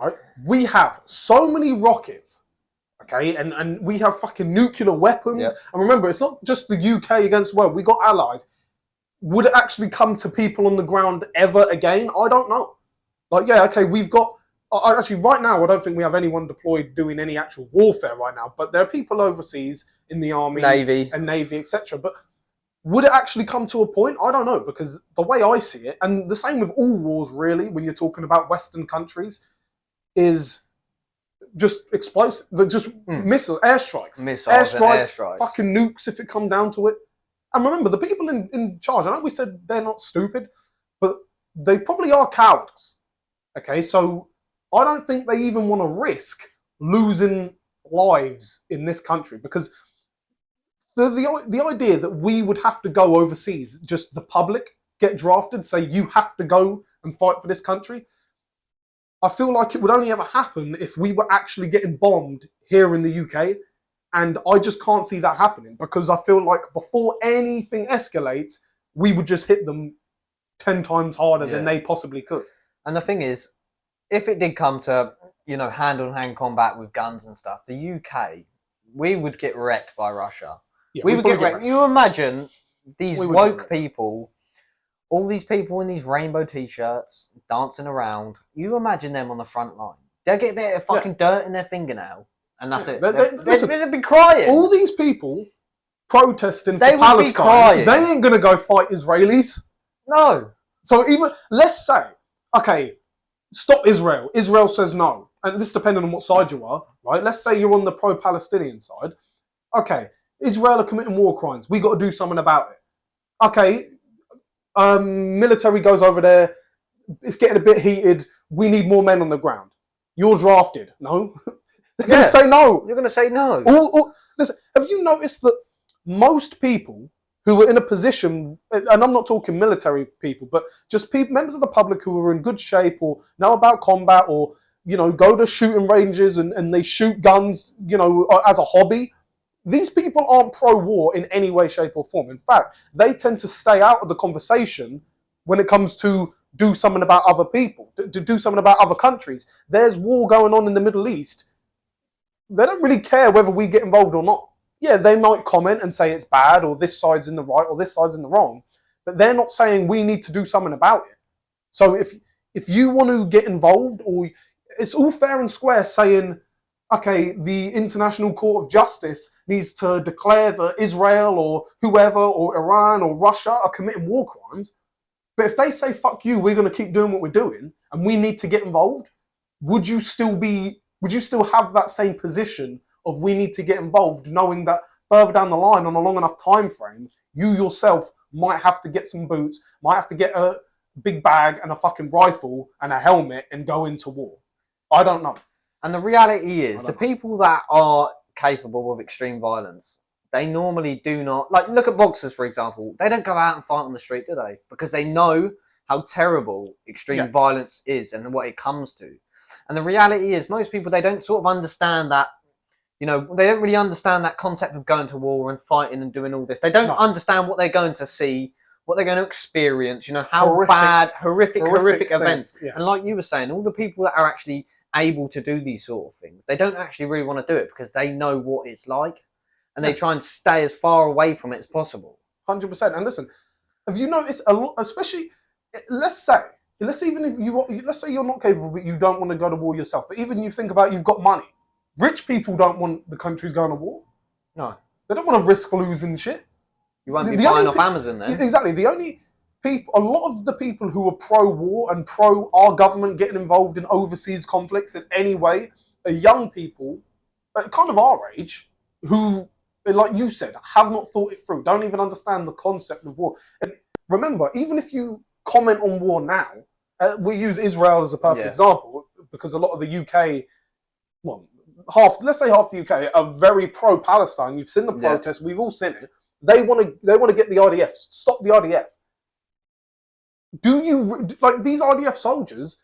right? We have so many rockets, okay, and we have fucking nuclear weapons. Yep. And remember, it's not just the UK against the world. We got allies. Would it actually come to people on the ground ever again? I don't know. Like, yeah, okay, we've got... Actually, right now, I don't think we have anyone deployed doing any actual warfare right now, but there are people overseas in the army, Navy, etc. But would it actually come to a point? I don't know, because the way I see it, and the same with all wars, really, when you're talking about Western countries, is just explosive, just missiles, airstrikes, fucking nukes if it come down to it. And remember, the people in charge, I know we said they're not stupid, but they probably are cowards. Okay, so I don't think they even want to risk losing lives in this country, because the idea that we would have to go overseas, just the public get drafted, say you have to go and fight for this country, I feel like it would only ever happen if we were actually getting bombed here in the UK. And I just can't see that happening, because I feel like before anything escalates, we would just hit them 10 times harder than they possibly could. And the thing is, if it did come to, hand-on-hand combat with guns and stuff, the UK, we would get wrecked by Russia. Yeah, we would get wrecked. You imagine these woke people, all these people in these rainbow t-shirts dancing around. You imagine them on the front line. They'll get a bit of fucking dirt in their fingernail, and that's it. They'd be crying. All these people protesting for Palestine, they ain't going to go fight Israelis. No. So even, let's say, okay, stop Israel. Israel says no. And this depending on what side you are, right? Let's say you're on the pro-Palestinian side. Okay, Israel are committing war crimes. We got to do something about it. Okay, military goes over there. It's getting a bit heated. We need more men on the ground. You're drafted. No? They're going to say no. You're going to say no. Listen, have you noticed that most people who are in a position, and I'm not talking military people, but just members of the public who are in good shape or know about combat or, go to shooting ranges and they shoot guns, as a hobby, these people aren't pro-war in any way, shape or form. In fact, they tend to stay out of the conversation when it comes to do something about other people, to do something about other countries. There's war going on in the Middle East. They don't really care whether we get involved or not. Yeah, they might comment and say it's bad, or this side's in the right, or this side's in the wrong, but they're not saying we need to do something about it. So if you want to get involved, or it's all fair and square saying, okay, the International Court of Justice needs to declare that Israel or whoever or Iran or Russia are committing war crimes, but if they say, fuck you, we're going to keep doing what we're doing and we need to get involved, would you still have that same position of we need to get involved, knowing that further down the line on a long enough time frame, you yourself might have to get some boots, might have to get a big bag and a fucking rifle and a helmet and go into war? I don't know. And the reality is, the people that are capable of extreme violence, they normally do not... Like, look at boxers, for example. They don't go out and fight on the street, do they? Because they know how terrible extreme violence is and what it comes to. And the reality is, most people, they don't sort of understand that, they don't really understand that concept of going to war and fighting and doing all this. They don't understand what they're going to see, what they're going to experience, how horrific events. Yeah. And like you were saying, all the people that are actually able to do these sort of things, they don't actually really want to do it because they know what it's like, and they try and stay as far away from it as possible. 100%. And listen, have you noticed a lot, especially, let's say you're not capable, but you don't want to go to war yourself, but even you think about, you've got money. Rich people don't want the countries going to war. No. They don't want to risk losing shit. You won't be buying off Amazon then. Exactly. The only people, a lot of the people who are pro-war and pro our government getting involved in overseas conflicts in any way are young people, kind of our age, who, like you said, have not thought it through, don't even understand the concept of war. And remember, even if you comment on war now, we use Israel as a perfect example, because a lot of the UK, let's say half the UK are very pro-Palestine. You've seen the protests, we've all seen it. They want to get the RDF, stop the RDF. Do you, like, these RDF soldiers,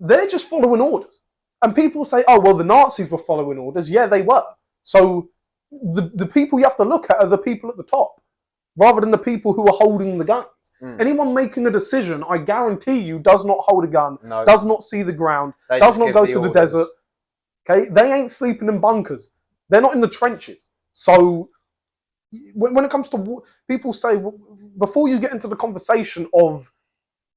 they're just following orders. And people say, oh, well, the Nazis were following orders. Yeah, they were. So the people you have to look at are the people at the top. rather than the people who are holding the guns. Mm. Anyone making a decision, I guarantee you, does not hold a gun, No. does not see the ground, They does just not give go the to the orders. desert. Okay, they ain't sleeping in bunkers. They're not in the trenches. So when it comes to war, people say, before you get into the conversation of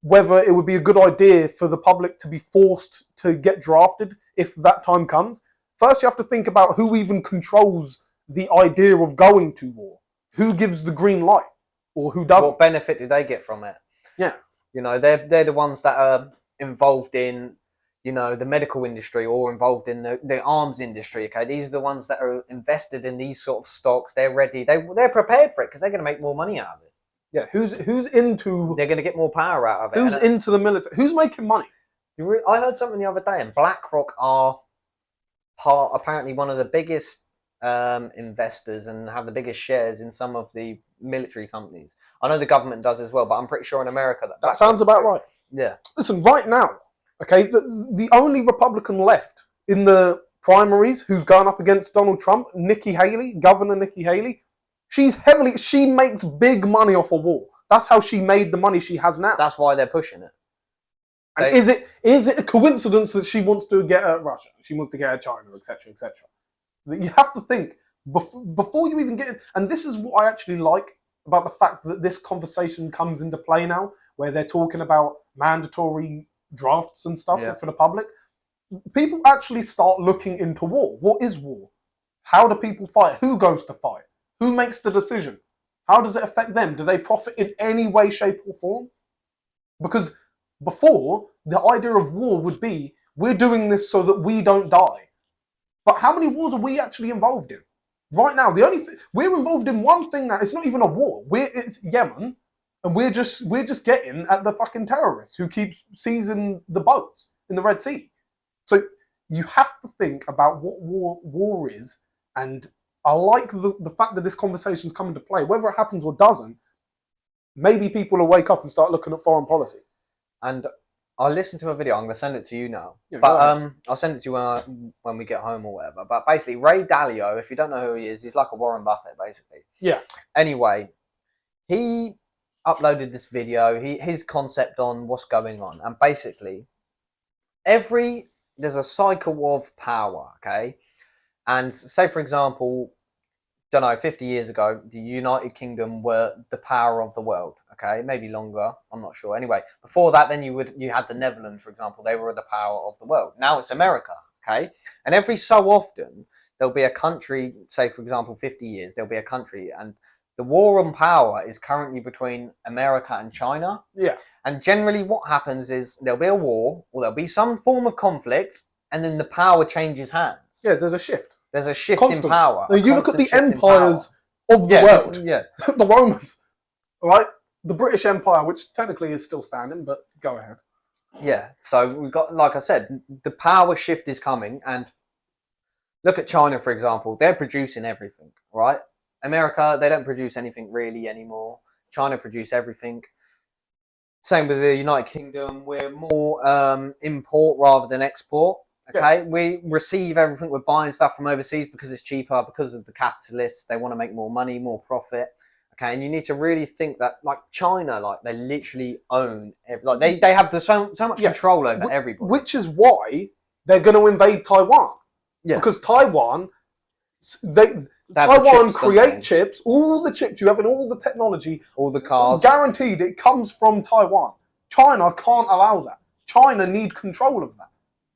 whether it would be a good idea for the public to be forced to get drafted if that time comes, first you have to think about who even controls the idea of going to war. Who gives the green light, or who doesn't? What benefit do they get from it? Yeah. You know, they're the ones that are involved in, you know, the medical industry or involved in the arms industry. Okay, these are the ones that are invested in these sort of stocks. They're ready. They're prepared for it because they're going to make more money out of it. Yeah, who's into? They're going to get more power out of it. Who's into the military? Who's making money? I heard something the other day, and BlackRock are apparently one of the biggest investors and have the biggest shares in some of the military companies. I know the government does as well, but I'm pretty sure in America that sounds about right. Yeah. Listen, right now, okay, the only Republican left in the primaries who's going up against Donald Trump, Nikki Haley, Governor Nikki Haley. She makes big money off a war. That's how she made the money she has now. That's why they're pushing it. And is it a coincidence that she wants to get at Russia? She wants to get at China, etc., etc. You have to think before you even get in. And this is what I actually like about the fact that this conversation comes into play now, where they're talking about mandatory drafts and stuff for the public. People actually start looking into war. What is war? How do people fight? Who goes to fight? Who makes the decision? How does it affect them? Do they profit in any way, shape, or form? Because before, the idea of war would be, we're doing this so that we don't die. But how many wars are we actually involved in? Right now, we're involved in one thing now. It's not even a war. It's Yemen, and we're just getting at the fucking terrorists who keep seizing the boats in the Red Sea. So you have to think about what war is, and I like the fact that this conversation's come into play. Whether it happens or doesn't, maybe people will wake up and start looking at foreign policy. And I listened to a video. I'm going to send it to you now. Yeah, but I'll send it to you when we get home or whatever. But basically, Ray Dalio, if you don't know who he is, he's like a Warren Buffett, basically. Yeah. Anyway, he uploaded this video, his concept on what's going on. And basically, there's a cycle of power, okay? And say, for example, 50 years ago, the United Kingdom were the power of the world, okay? Maybe longer, I'm not sure. Anyway, before that, then you had the Netherlands, for example. They were the power of the world. Now it's America, okay? And every so often, there'll be a country, say, for example, 50 years, there'll be a country, and the war on power is currently between America and China. Yeah. And generally what happens is there'll be a war, or there'll be some form of conflict, and then the power changes hands. Yeah, there's a shift. There's a shift in power. Now, you look at the empires of the world. Yeah. The Romans, right? The British Empire, which technically is still standing, but go ahead. Yeah. So we've got, like I said, the power shift is coming. And look at China, for example. They're producing everything, right? America, they don't produce anything really anymore. China produce everything. Same with the United Kingdom. We're more import rather than export. Okay, yeah. We receive everything. We're buying stuff from overseas because it's cheaper, because of the capitalists. They want to make more money, more profit. Okay, and you need to really think that, like China, like they literally own, they have so much control over everybody. Which is why they're going to invade Taiwan. Yeah, because Taiwan, Taiwan create chips. All the chips you have and all the technology, all the cars, guaranteed it comes from Taiwan. China can't allow that. China need control of that.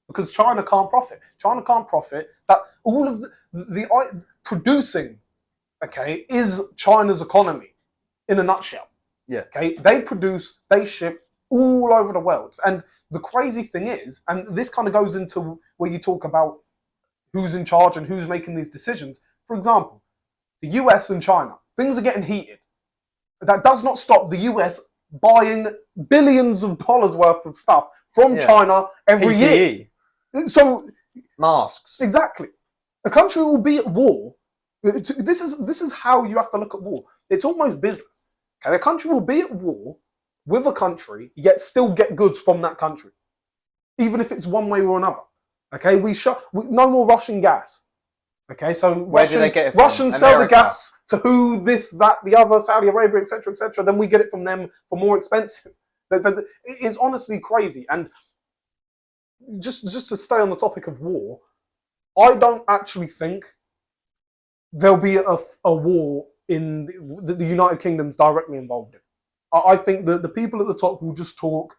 Because China can't profit. China can't profit. That all of the producing, okay, is China's economy in a nutshell. Yeah. Okay, they produce, they ship all over the world. And the crazy thing is, and this kind of goes into where you talk about who's in charge and who's making these decisions. For example, the US and China, things are getting heated. That does not stop the US buying billions of dollars worth of stuff from China every year. So masks. Exactly. A country will be at war. This is how you have to look at war. It's almost business. Okay, a country will be at war with a country, yet still get goods from that country, even if it's one way or another. Okay, no more Russian gas. Okay, so Where do they get it from? Russians sell the America. gas to who, this, that, the other, Saudi Arabia, etc., etc. Then we get it from them for more expensive. It is honestly crazy. And just to stay on the topic of war, I don't actually think there'll be a war in the United Kingdom's directly involved in. I think that the people at the top will just talk.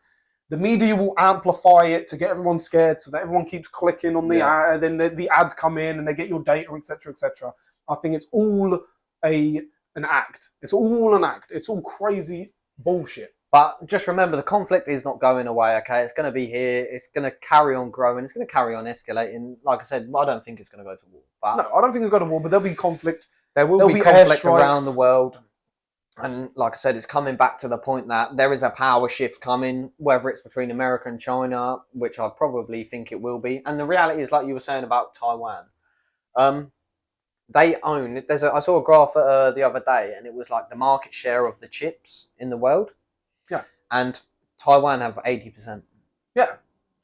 The media will amplify it to get everyone scared, so that everyone keeps clicking on the ad, and then the ads come in and they get your data, etc., etc. I think it's all an act. It's all an act. It's all crazy bullshit. But just remember, the conflict is not going away, okay? It's going to be here. It's going to carry on growing. It's going to carry on escalating. Like I said, I don't think it's going to go to war. But no, I don't think it'll go to war, but there'll be conflict. There will be conflict around the world. And like I said, it's coming back to the point that there is a power shift coming, whether it's between America and China, which I probably think it will be. And the reality is, like you were saying about Taiwan, they own. I saw a graph the other day, and it was like the market share of the chips in the world. Yeah. And Taiwan have 80%. Yeah.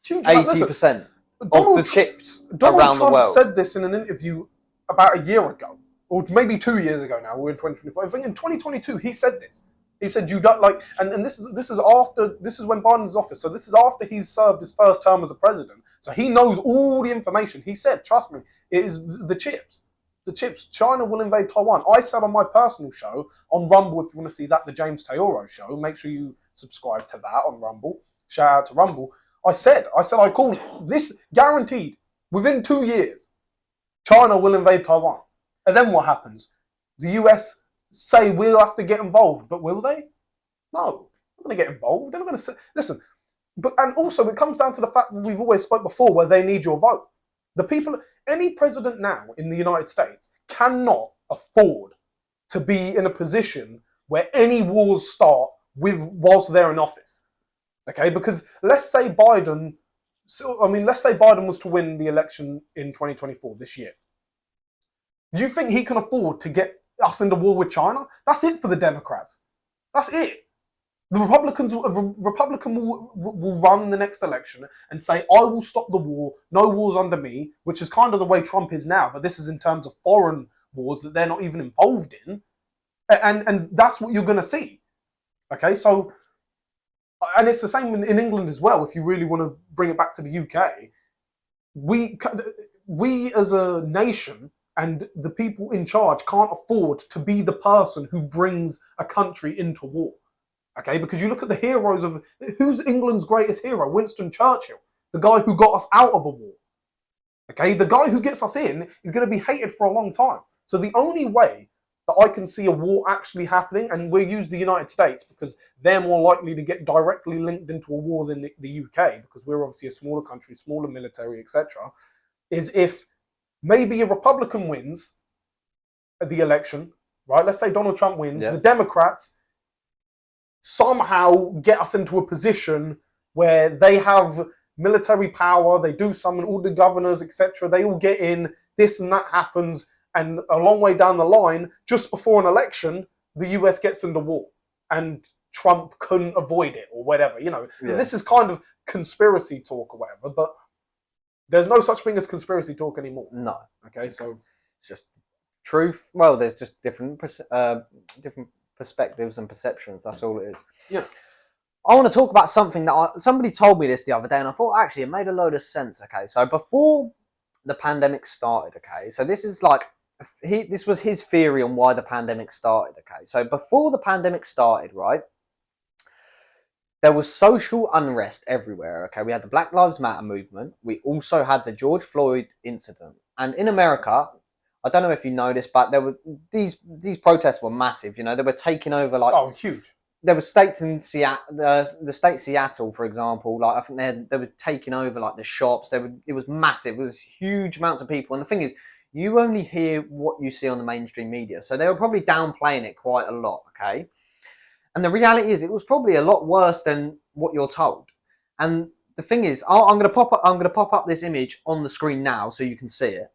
Huge. 80% of the chips around the world. Donald Trump said this in an interview about a year ago, or maybe 2 years ago now. We're in 2024. I think in 2022 he said this. He said you don't like, and this is after, this is when Biden's office. So this is after he's served his first term as a president. So he knows all the information. He said, trust me, it is the chips. The chips. China will invade Taiwan. I said on my personal show on Rumble, if you want to see that, the James Taylor show, make sure you subscribe to that on Rumble. Shout out to Rumble. I said I call it. This guaranteed within 2 years, China will invade Taiwan. And then what happens? The US say we'll have to get involved, but will they? No, they're not going to get involved. They're not going to say, listen. But and also it comes down to the fact that we've always spoke before, where they need your vote. The people, any president now in the United States cannot afford to be in a position where any wars start whilst they're in office. Okay, because let's say Biden was to win the election in 2024 this year. You think he can afford to get us into war with China? That's it for the Democrats. That's it. The Republican will run the next election and say, I will stop the war, no wars under me, which is kind of the way Trump is now, but this is in terms of foreign wars that they're not even involved in. And that's what you're going to see. Okay, so, and it's the same in England as well, if you really want to bring it back to the UK. We as a nation and the people in charge can't afford to be the person who brings a country into war. Okay, because you look at the heroes of, who's England's greatest hero? Winston Churchill, the guy who got us out of a war. Okay, the guy who gets us in is going to be hated for a long time. So the only way that I can see a war actually happening, and we'll use the United States because they're more likely to get directly linked into a war than the UK, because we're obviously a smaller country, smaller military, etc., is if maybe a Republican wins the election, right? Let's say Donald Trump wins, the Democrats somehow get us into a position where they have military power, they do summon all the governors, etc. They all get in, this and that happens, and a long way down the line, just before an election, the US gets into war. And Trump couldn't avoid it, or whatever. You know, this is kind of conspiracy talk or whatever, but there's no such thing as conspiracy talk anymore. No. Okay, so it's just truth. Well, there's just different perspectives and perceptions. That's all it is. Yeah. I want to talk about something that somebody told me this the other day, and I thought actually it made a load of sense. Okay, so before the pandemic started, okay, so this is like this was his theory on why the pandemic started. Okay, so before the pandemic started, right, there was social unrest everywhere. Okay, we had the Black Lives Matter movement. We also had the George Floyd incident, and in America, I don't know if you know this, but there were these protests were massive. You know, they were taking over like huge. There were states in Seattle, the state Seattle, for example. Like I think they were taking over like the shops. It was massive. It was huge amounts of people. And the thing is, you only hear what you see on the mainstream media, so they were probably downplaying it quite a lot. Okay, and the reality is, it was probably a lot worse than what you're told. And the thing is, I'm going to pop up this image on the screen now so you can see it.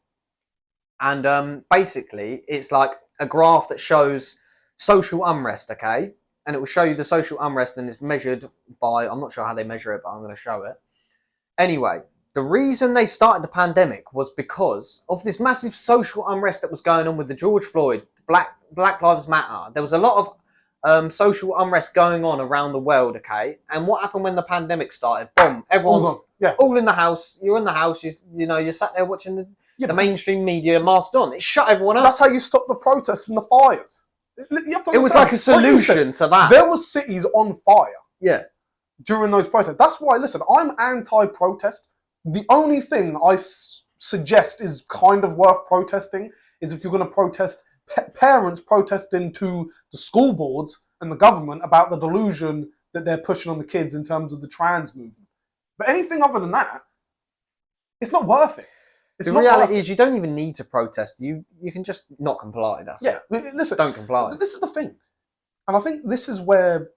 And basically, it's like a graph that shows social unrest, okay? And it will show you the social unrest, and it's measured by, I'm not sure how they measure it, but I'm going to show it. Anyway, The reason they started the pandemic was because of this massive social unrest that was going on with the George Floyd, Black Lives Matter. There was a lot of social unrest going on around the world, okay? And what happened when the pandemic started? Boom, everyone's all in the house. You're in the house, you're sat there watching the mainstream media masked on. It shut everyone up. That's how you stop the protests and the fires. You have to it was like a solution to that. There were cities on fire. Yeah. During those protests. That's why, listen, I'm anti-protest. The only thing I suggest is kind of worth protesting is if you're going to protest parents protesting to the school boards and the government about the delusion that they're pushing on the kids in terms of the trans movement. But anything other than that, it's not worth it. The reality is you don't even need to protest. You can just not comply. That's it. Listen, don't comply. This is the thing. And I think this is where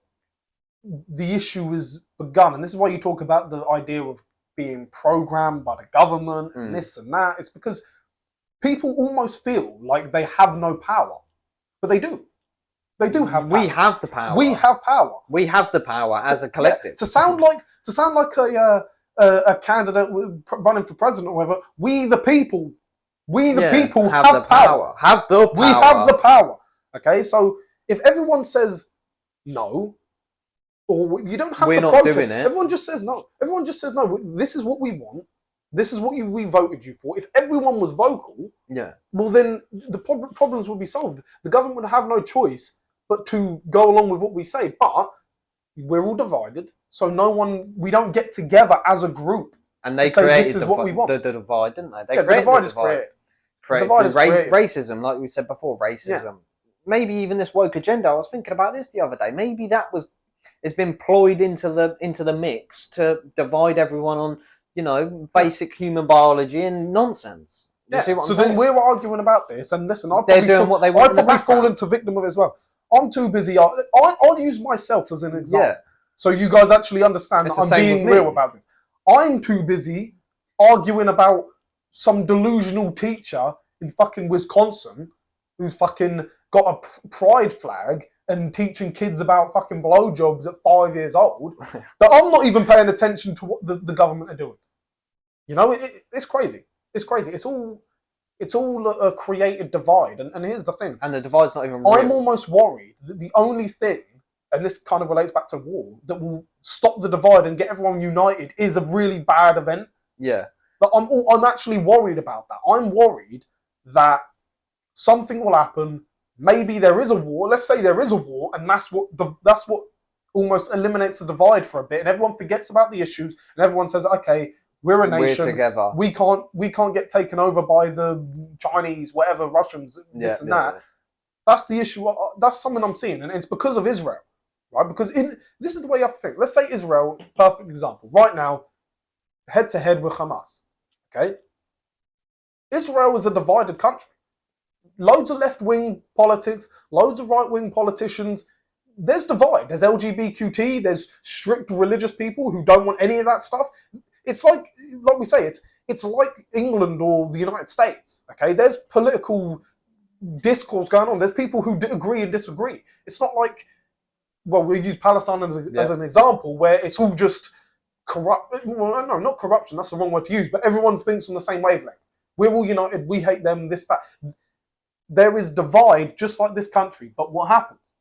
the issue is begun. And this is why you talk about the idea of being programmed by the government and this and that. It's because people almost feel like they have no power, but they do. They do have power. We have the power. We have power. We have the power as a collective. To sound like a candidate running for president or whatever, we the people have power. Have the power. We have the power. Okay, so if everyone says no, or you don't have We're to not protest. doing it. Everyone just says no. Everyone just says no. This is what we want. This is what we voted you for. If everyone was vocal, well then the problems would be solved. The government would have no choice but to go along with what we say. But we're all divided, so we don't get together as a group. And they say created this is what we want. The divide, didn't they? The divide is created. Racism, like we said before, racism. Yeah. Maybe even this woke agenda. I was thinking about this the other day. Maybe it's been ployed into the mix to divide everyone on, basic human biology and nonsense. You see what I'm saying? Then we're arguing about this, and listen, they're doing what they want. I probably fall into victim of it as well. I'm too busy. I'll use myself as an example, so you guys actually understand that I'm being real about this. I'm too busy arguing about some delusional teacher in fucking Wisconsin who's fucking got a pride flag and teaching kids about fucking blowjobs at 5 years old that I'm not even paying attention to what the government are doing. It's crazy. It's crazy. It's all a created divide. And here's the thing. And the divide's not even real. I'm almost worried that the only thing, and this kind of relates back to war, that will stop the divide and get everyone united is a really bad event. Yeah. But I'm actually worried about that. I'm worried that something will happen. Maybe there is a war. Let's say there is a war, and that's what almost eliminates the divide for a bit, and everyone forgets about the issues, and everyone says, "Okay, we're a nation. We're together. We can't get taken over by the Chinese, whatever, Russians, this and that." That's the issue. That's something I'm seeing, and it's because of Israel, right? Because this is the way you have to think. Let's say Israel, perfect example, right now, head to head with Hamas. Okay, Israel is a divided country. Loads of left-wing politics, loads of right-wing politicians. There's divide. There's LGBTQT. There's strict religious people who don't want any of that stuff. It's like we say, it's like England or the United States. Okay, there's political discourse going on. There's people who agree and disagree. It's not like, well, we use Palestine as an example where it's all just corrupt. Well, no, not corruption. That's the wrong word to use. But everyone thinks on the same wavelength. We're all united. We hate them. This, that. There is divide just like this country. But what happens?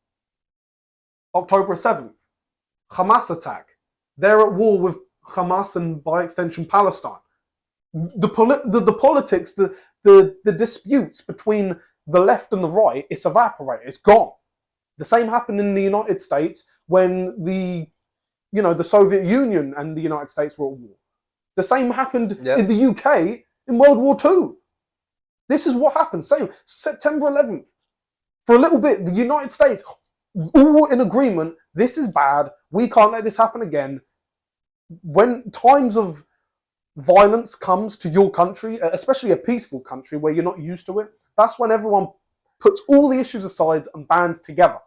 October 7th, Hamas attack. They're at war with Hamas and by extension Palestine. The politics, the disputes between the left and the right, it's evaporated. It's gone. The same happened in the United States when the Soviet Union and the United States were at war. The same happened in the UK in World War II. This is what happened. Same September 11th. For a little bit, the United States all in agreement. This is bad. We can't let this happen again. When times of violence comes to your country, especially a peaceful country where you're not used to it, that's when everyone puts all the issues aside and bands together.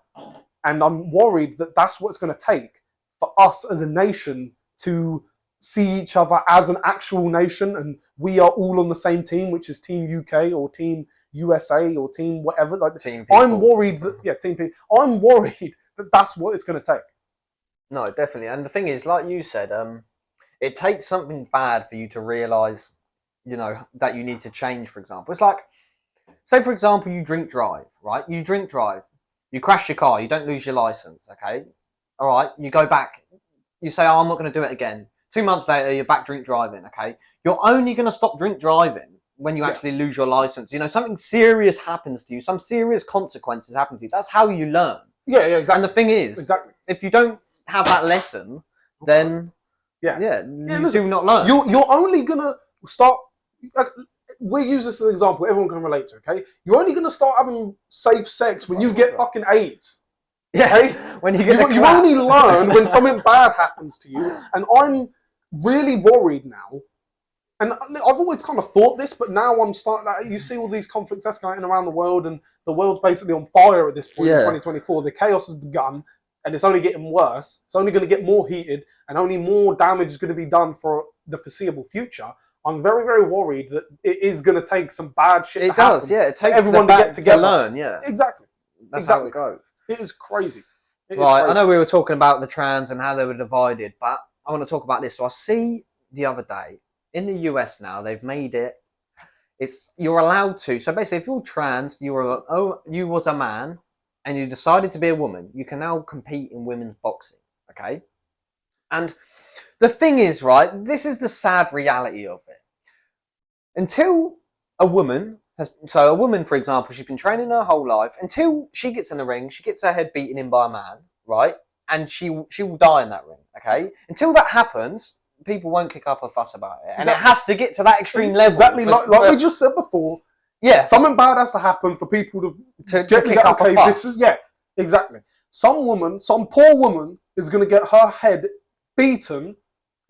And I'm worried that that's what it's going to take for us as a nation to see each other as an actual nation, and we are all on the same team, which is Team UK or Team USA or Team whatever. Like Team people. I'm worried that Team people. I'm worried that that's what it's going to take. No, definitely. And the thing is, like you said, It takes something bad for you to realise, you know, that you need to change, for example. It's like, say, for example, you drink drive, right? You drink drive. You crash your car. You don't lose your licence, okay? All right. You go back. You say, oh, I'm not going to do it again. 2 months later, you're back drink driving, okay? You're only going to stop drink driving when you actually lose your licence. You know, something serious happens to you. Some serious consequences happen to you. That's how you learn. Yeah, exactly. And the thing is, if you don't have that lesson, then you do not learn. You're only gonna start. We use this as an example. Everyone can relate to. Okay, you're only gonna start having safe sex when you get fucking AIDS. Yeah, okay? When you get you only learn when something bad happens to you. And I'm really worried now. And I've always kind of thought this, but now I'm starting. You see all these conflicts escalating around the world, and the world's basically on fire at this point in 2024. The chaos has begun, and it's only getting worse. It's only going to get more heated, and only more damage is going to be done for the foreseeable future. I'm very, very worried that it is going to take some bad shit. It does, yeah. It takes everyone to get together. To learn, yeah. Exactly. That's how it goes. It is crazy. Right, I know we were talking about the trans and how they were divided, but I want to talk about this. So I see the other day, in the US now, they've made it, you're allowed to, so basically if you're trans, you was a man, and you decided to be a woman, you can now compete in women's boxing, okay? And the thing is, right, this is the sad reality of it. Until a woman, for example, she's been training her whole life, until she gets in the ring, she gets her head beaten in by a man, right? And she will die in that ring, okay? Until that happens, people won't kick up a fuss about it. And it has to get to that extreme level. Exactly, like we just said before. Yeah. Something bad has to happen for people to kick up a fuss. Exactly. Some poor woman is going to get her head beaten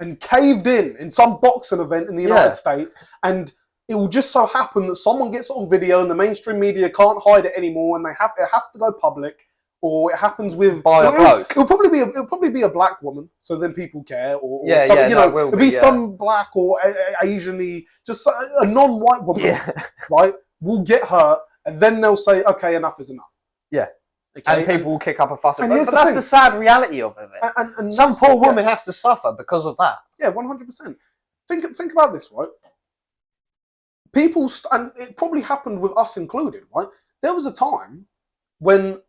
and caved in some boxing event in the United States, and it will just so happen that someone gets it on video and the mainstream media can't hide it anymore, and it has to go public. Or it happens with by a bloke. It'll probably be a black woman, so then people care. Or it'll be some black or Asian-y, just a non-white woman, right? We'll get her, and then they'll say, "Okay, enough is enough." Yeah, okay? And people will kick up a fuss. But that's the sad reality of it. And some poor woman has to suffer because of that. Yeah, 100%. Think about this, right? People, and it probably happened with us included, right? There was a time when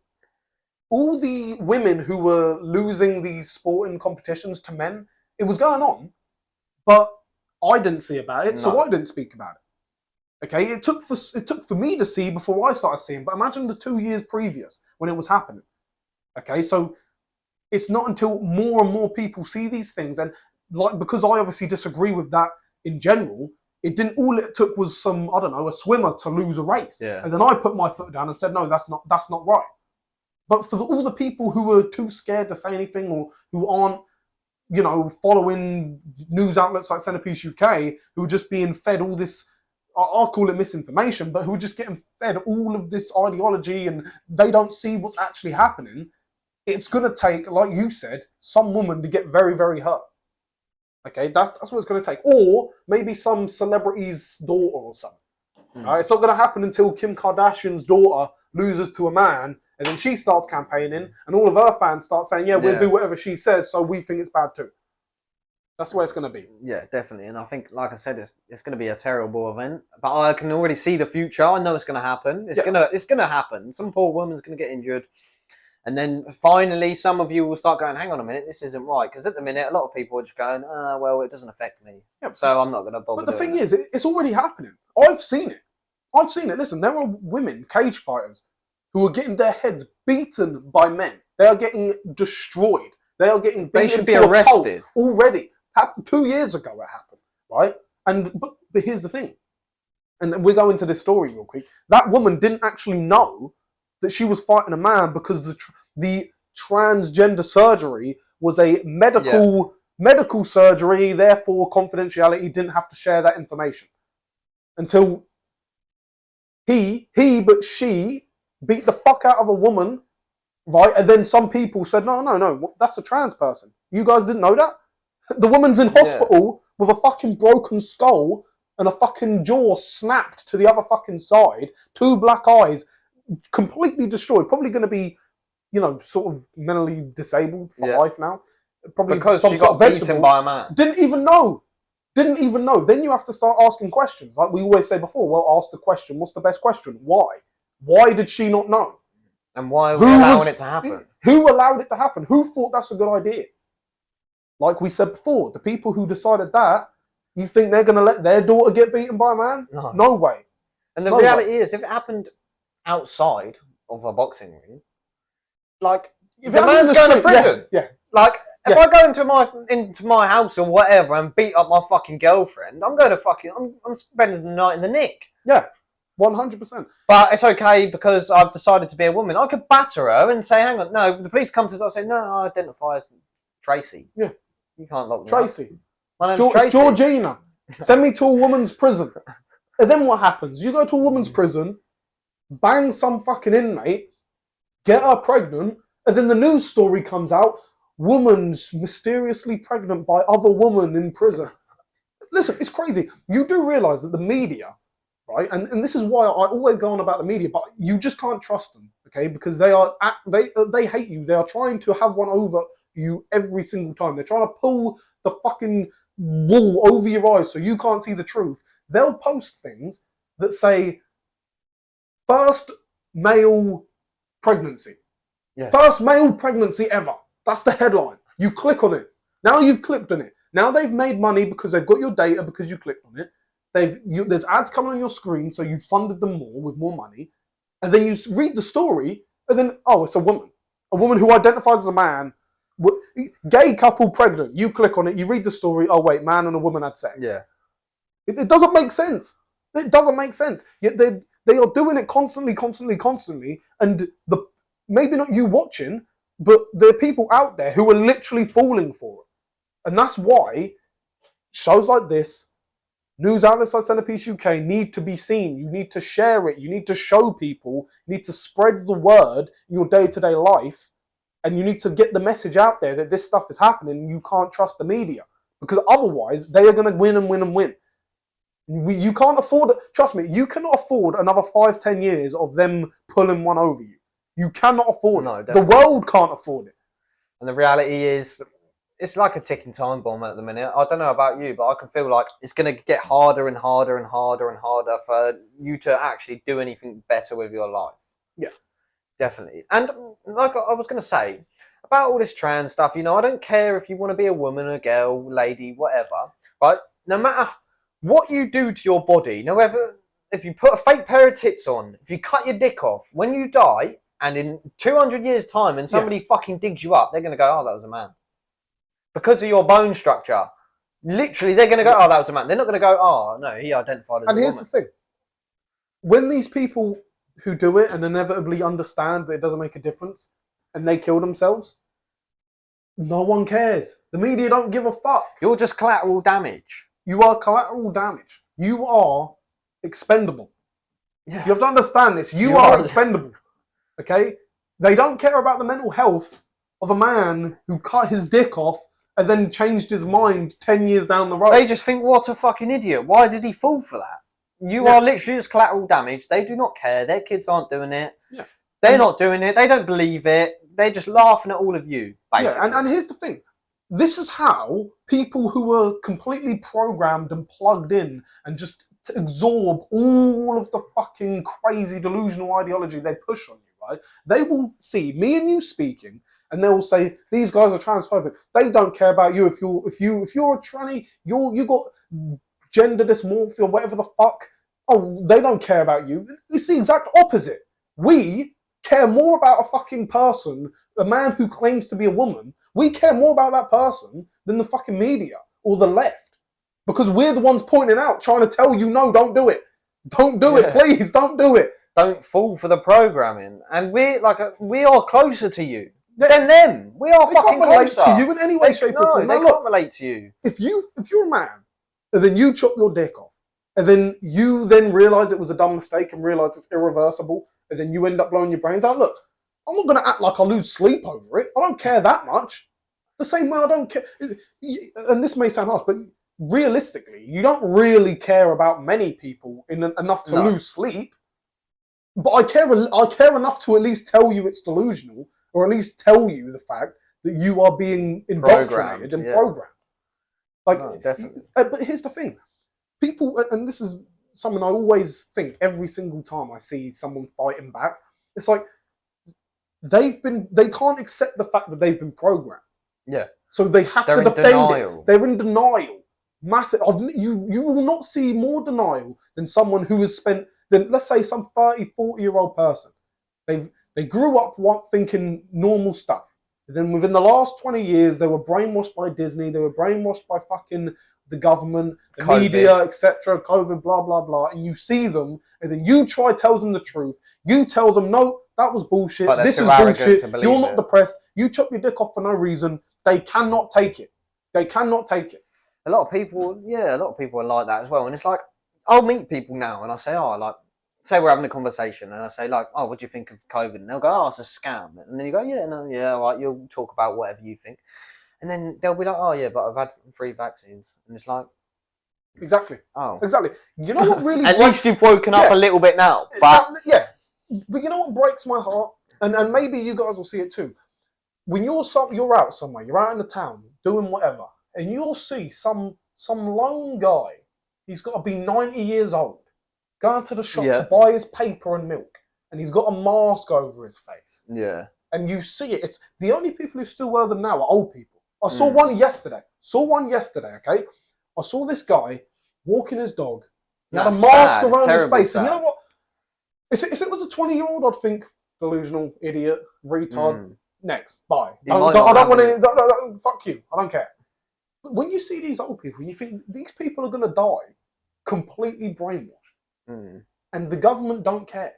all the women who were losing these sporting competitions to men, it was going on, but I didn't see about it, so I didn't speak about it. Okay, it took for me to see before I started seeing, but imagine the 2 years previous when it was happening. Okay, so it's not until more and more people see these things, and like because I obviously disagree with that in general, all it took was a swimmer to lose a race, and then I put my foot down and said, no, that's not right. But for all the people who are too scared to say anything, or who aren't, following news outlets like Centrepiece UK, who are just being fed all this, I'll call it misinformation, but who are just getting fed all of this ideology and they don't see what's actually happening, it's going to take, like you said, some woman to get very, very hurt. Okay, that's what it's going to take. Or maybe some celebrity's daughter or something. Right? It's not going to happen until Kim Kardashian's daughter loses to a man, and then she starts campaigning, and all of her fans start saying, we'll do whatever she says, so we think it's bad too. That's the way it's going to be. Yeah, definitely. And I think, like I said, it's going to be a terrible event. But I can already see the future. I know it's going to happen. It's going to happen. Some poor woman's going to get injured. And then finally, some of you will start going, hang on a minute, this isn't right. Because at the minute, a lot of people are just going, well, it doesn't affect me. Yeah, so I'm not going to bother. But the thing is, it's already happening. I've seen it. Listen, there are women, cage fighters, who are getting their heads beaten by men. They are getting destroyed. They are getting beaten. They should be arrested. Already. 2 years ago it happened, right? But here's the thing. And we're going to this story real quick. That woman didn't actually know that she was fighting a man because the transgender surgery was a medical surgery, therefore confidentiality, didn't have to share that information. Until she beat the fuck out of a woman, right? And then some people said, no, that's a trans person. You guys didn't know that? The woman's in hospital with a fucking broken skull and a fucking jaw snapped to the other fucking side, 2 black eyes, completely destroyed, probably going to be, sort of mentally disabled for life now. probably because some she sort got of beaten vegetable. by a man. Didn't even know. Then you have to start asking questions. Like we always say before, well, ask the question. What's the best question? Why? Why did she not know? And why are we allowing it to happen? Who allowed it to happen? Who thought that's a good idea? Like we said before, the people who decided that, you think they're going to let their daughter get beaten by a man? No way. And the reality is, if it happened outside of a boxing ring, like, if the man's going to prison. Yeah. Like, if I go into my house or whatever and beat up my fucking girlfriend, I'm going to I'm spending the night in the nick. Yeah, 100%. But it's okay because I've decided to be a woman. I could batter her and say, hang on, no, the police come to the door and say, no, I identify as Tracy. Yeah. You can't lock me Tracy. up. It's Georgina. Send me to a woman's prison. And then what happens? You go to a woman's prison, bang some fucking inmate, get her pregnant, and then the news story comes out, woman's mysteriously pregnant by other woman in prison. Listen, it's crazy. You do realise that the media, right, and this is why I always go on about the media, but you just can't trust them, okay, because they hate you. They are trying to have one over you every single time. They're trying to pull the fucking wool over your eyes so you can't see the truth. They'll post things that say first male pregnancy. Yeah. First male pregnancy ever. That's the headline. You click on it. Now you've clicked on it. Now they've made money because they've got your data because you clicked on it. There's ads coming on your screen, so you funded them more with more money. And then you read the story, and then, oh, it's a woman. A woman who identifies as a man. Gay couple pregnant. You click on it, you read the story, oh wait, man and a woman had sex. Yeah. It doesn't make sense. It doesn't make sense. Yet they are doing it constantly, and maybe not you watching, but there are people out there who are literally falling for it. And that's why shows like this, news outlets like Centrepiece UK need to be seen. You need to share it. You need to show people. You need to spread the word in your day-to-day life. And you need to get the message out there that this stuff is happening and you can't trust the media. Because otherwise, they are going to win and win and win. You can't afford it. Trust me, you cannot afford another 5-10 years of them pulling one over you. You cannot afford it. Definitely. The world can't afford it. And the reality is, it's like a ticking time bomb at the minute. I don't know about you, but I can feel like it's going to get harder and harder and harder and harder for you to actually do anything better with your life. Yeah. Definitely. And like I was going to say, about all this trans stuff, I don't care if you want to be a woman, a girl, lady, whatever, right? No matter what you do to your body, if you put a fake pair of tits on, if you cut your dick off, when you die, and in 200 years' time, and somebody fucking digs you up, they're going to go, oh, that was a man. Because of your bone structure. Literally, they're going to go, oh, that was a man. They're not going to go, oh, no, he identified as a woman. And here's the thing. When these people who do it and inevitably understand that it doesn't make a difference and they kill themselves, no one cares. The media don't give a fuck. You're just collateral damage. You are collateral damage. You are expendable. Yeah. You have to understand this. You are expendable. Okay? They don't care about the mental health of a man who cut his dick off and then changed his mind 10 years down the road. They just think, what a fucking idiot. Why did he fall for that? You are literally just collateral damage. They do not care. Their kids aren't doing it. Yeah. They're not doing it. They don't believe it. They're just laughing at all of you, basically. Yeah, and here's the thing. This is how people who are completely programmed and plugged in and just to absorb all of the fucking crazy delusional ideology they push on you, right? They will see me and you speaking, and they will say these guys are transphobic. They don't care about you if you're a tranny, you got gender dysmorphia, whatever the fuck. Oh, they don't care about you. It's the exact opposite. We care more about a fucking person, a man who claims to be a woman. We care more about that person than the fucking media or the left. Because we're the ones pointing out, trying to tell you, no, don't do it. Don't do it, please, don't do it. Don't fall for the programming. And we are closer to you than them. We are fucking closer. They can't relate to you in any way, shape, or form. No, they can't relate to you. If you're a man, and then you chop your dick off, and then you realise it was a dumb mistake and realise it's irreversible, and then you end up blowing your brains out, look, I'm not going to act like I lose sleep over it. I don't care that much. The same way I don't care. And this may sound harsh, but realistically, you don't really care about many people enough to lose sleep. But I care enough to at least tell you it's delusional, or at least tell you the fact that you are being indoctrinated and programmed. Like, no, definitely. But here's the thing. People, and this is something I always think every single time I see someone fighting back, it's like they can't accept the fact that they've been programmed. Yeah. So they have to defend it. They're in denial. Massive. You will not see more denial than someone who has spent, let's say some 30, 40-year-old person. They grew up thinking normal stuff. And then within the last 20 years, they were brainwashed by Disney. They were brainwashed by fucking the government, the media, etc., COVID, blah, blah, blah. And you see them, and then you try to tell them the truth. You tell them, no, that was bullshit. This is bullshit. You're not depressed. You chop your dick off for no reason. They cannot take it. They cannot take it. A lot of people are like that as well. And it's like, I'll meet people now and I say, say we're having a conversation and I say like, oh, what do you think of COVID? And they'll go, oh, it's a scam. And then you go, yeah, all right, you'll talk about whatever you think. And then they'll be like, oh yeah, but I've had 3 vaccines. And it's like, exactly. Oh, exactly. You know what really? At least you've woken up a little bit now. But yeah, but you know what breaks my heart, and maybe you guys will see it too. When you're out somewhere, you're out in the town doing whatever, and you'll see some lone guy. He's got to be 90 years old, going to the shop to buy his paper and milk, and he's got a mask over his face. Yeah. And you see it. It's the only people who still wear them now are old people. I saw one yesterday. Okay? I saw this guy walking his dog. He had a mask around his face. And you know what? If it was a 20-year-old, I'd think delusional, idiot, retard. Next, bye. I don't want any. Fuck you. I don't care. But when you see these old people, you think these people are going to die completely brainwashed. And the government don't care.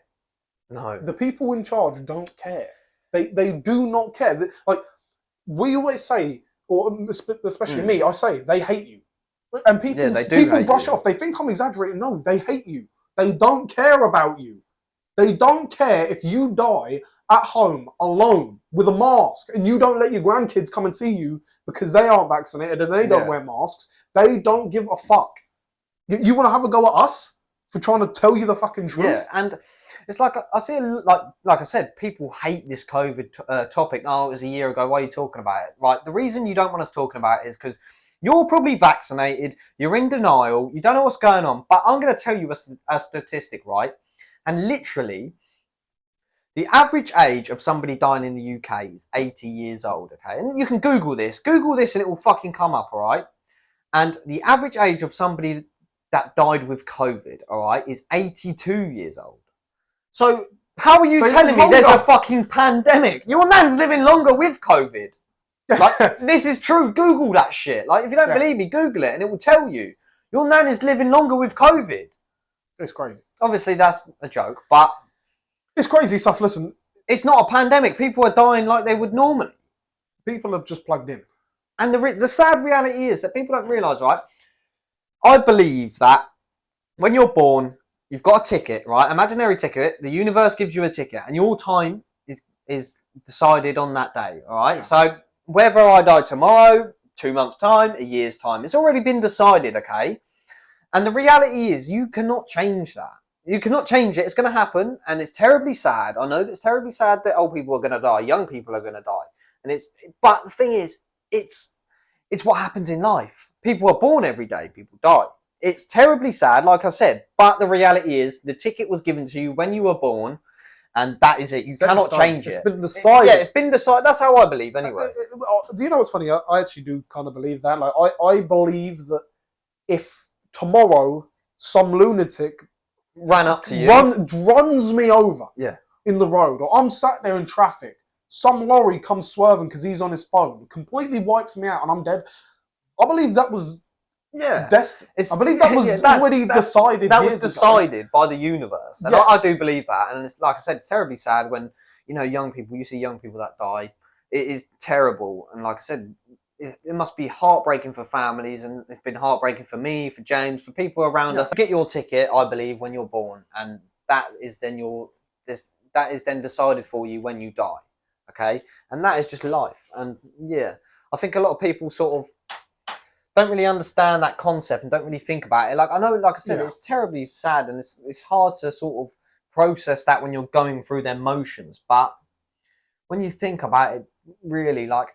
No. The people in charge don't care. They do not care. Like, we always say, or especially me, I say, they hate you. And people brush off. They think I'm exaggerating. No, they hate you. They don't care about you. They don't care if you die at home alone with a mask and you don't let your grandkids come and see you because they aren't vaccinated and they don't wear masks. They don't give a fuck. You want to have a go at us for trying to tell you the fucking truth? Yeah, and it's like I see, like I said, people hate this COVID topic. Oh, it was a year ago. Why are you talking about it? Right. The reason you don't want us talking about it is because you're probably vaccinated. You're in denial. You don't know what's going on. But I'm going to tell you a statistic, right? And literally, the average age of somebody dying in the UK is 80 years old, okay? And you can Google this and it will fucking come up, all right? And the average age of somebody that died with COVID, all right, is 82 years old. So how are you telling me there's a fucking pandemic? Your man's living longer with COVID. Like, this is true. Google that shit. Like, if you don't believe me, Google it and it will tell you. Your nan is living longer with COVID. It's crazy. Obviously, that's a joke, but it's crazy stuff. Listen, it's not a pandemic. People are dying like they would normally. People have just plugged in. And the sad reality is that people don't realise, right? I believe that when you're born, you've got a ticket, right? Imaginary ticket. The universe gives you a ticket, and your time is decided on that day, all right? Yeah. So whether I die tomorrow, 2 months' time, a year's time, it's already been decided, okay? And the reality is you cannot change that. You cannot change it. It's going to happen, and it's terribly sad. I know it's terribly sad that old people are going to die, young people are going to die, but the thing is, it's what happens in life. People are born every day. People die. It's terribly sad, like I said. But the reality is, the ticket was given to you when you were born, and that is it. You cannot change it. It's been decided. Yeah, it's been decided. That's how I believe, anyway. Do you know what's funny? I actually do kind of believe that. Like, I believe that if tomorrow some lunatic ran up to you, runs me over in the road, or I'm sat there in traffic, some lorry comes swerving because he's on his phone, completely wipes me out and I'm dead, I believe that was destined. I believe that was already decided. That was decided by the universe. And I do believe that. And it's, like I said, it's terribly sad when, young people, you see young people that die. It is terrible. And like I said, it must be heartbreaking for families, and it's been heartbreaking for me, for James, for people around us. You get your ticket, I believe, when you're born, and that is then decided for you when you die. Okay, and that is just life. And I think a lot of people sort of don't really understand that concept and don't really think about it. Like, I know, like I said, it's terribly sad, and it's hard to sort of process that when you're going through their motions. But when you think about it, really, like,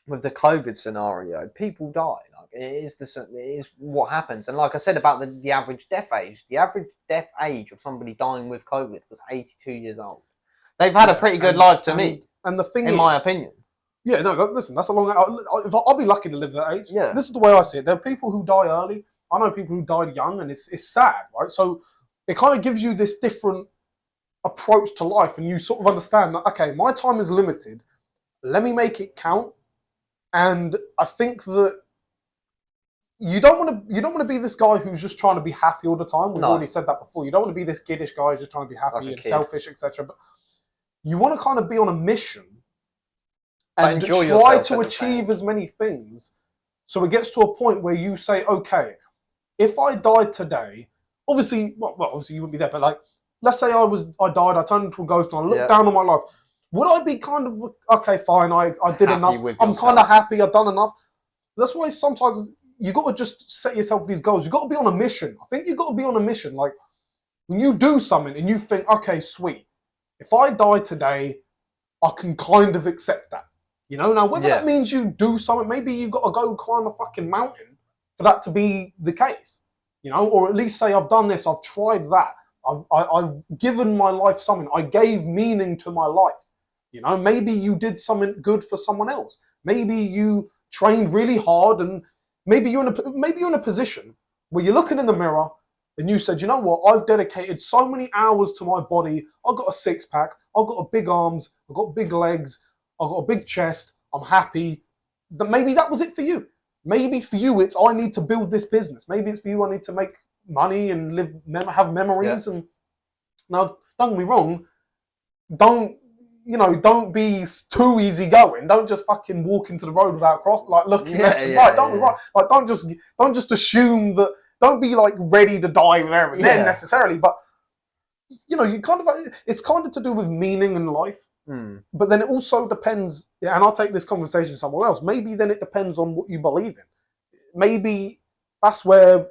with the COVID scenario, people die. Like it is what happens. And like I said about the average death age of somebody dying with COVID was 82 years old. They've had a pretty good life to me, and the thing in my opinion. Yeah, no, listen, that's a long. I'll be lucky to live that age. Yeah. This is the way I see it. There are people who die early. I know people who died young, and it's sad, right? So it kind of gives you this different approach to life, and you sort of understand that, okay, my time is limited. Let me make it count. And I think that you don't want to be this guy who's just trying to be happy all the time. We've already said that before. You don't want to be this kiddish guy who's just trying to be happy and selfish, etc. But you want to kind of be on a mission and try to achieve as many things. So it gets to a point where you say, okay, if I died today, obviously you wouldn't be there, but like, let's say I died, I turned into a ghost, and I looked down on my life. Would I be kind of, okay, fine, I did enough. I'm kind of happy, I've done enough. That's why sometimes you got to just set yourself these goals. You got to be on a mission. I think you got to be on a mission. Like when you do something and you think, okay, sweet, if I die today, I can kind of accept that. You know, now whether that means you do something, maybe you got to go climb a fucking mountain for that to be the case. You know, or at least say I've done this, I've tried that, I've given my life something, I gave meaning to my life. You know, maybe you did something good for someone else. Maybe you trained really hard, and maybe you're in a position where you're looking in the mirror and you said, you know what, I've dedicated so many hours to my body. I've got a six pack, I've got big arms, I've got big legs, I've got a big chest, I'm happy. Maybe that was it for you. Maybe for you it's I need to build this business. Maybe it's for you I need to make money and have memories. And now, don't get me wrong, don't be too easygoing. Don't just fucking walk into the road without looking left and right. Don't be right. Like don't just assume that. Don't be like ready to die there and then necessarily. But you know, it's kind of to do with meaning in life. But then it also depends. And I'll take this conversation somewhere else. Maybe then it depends on what you believe in. Maybe that's where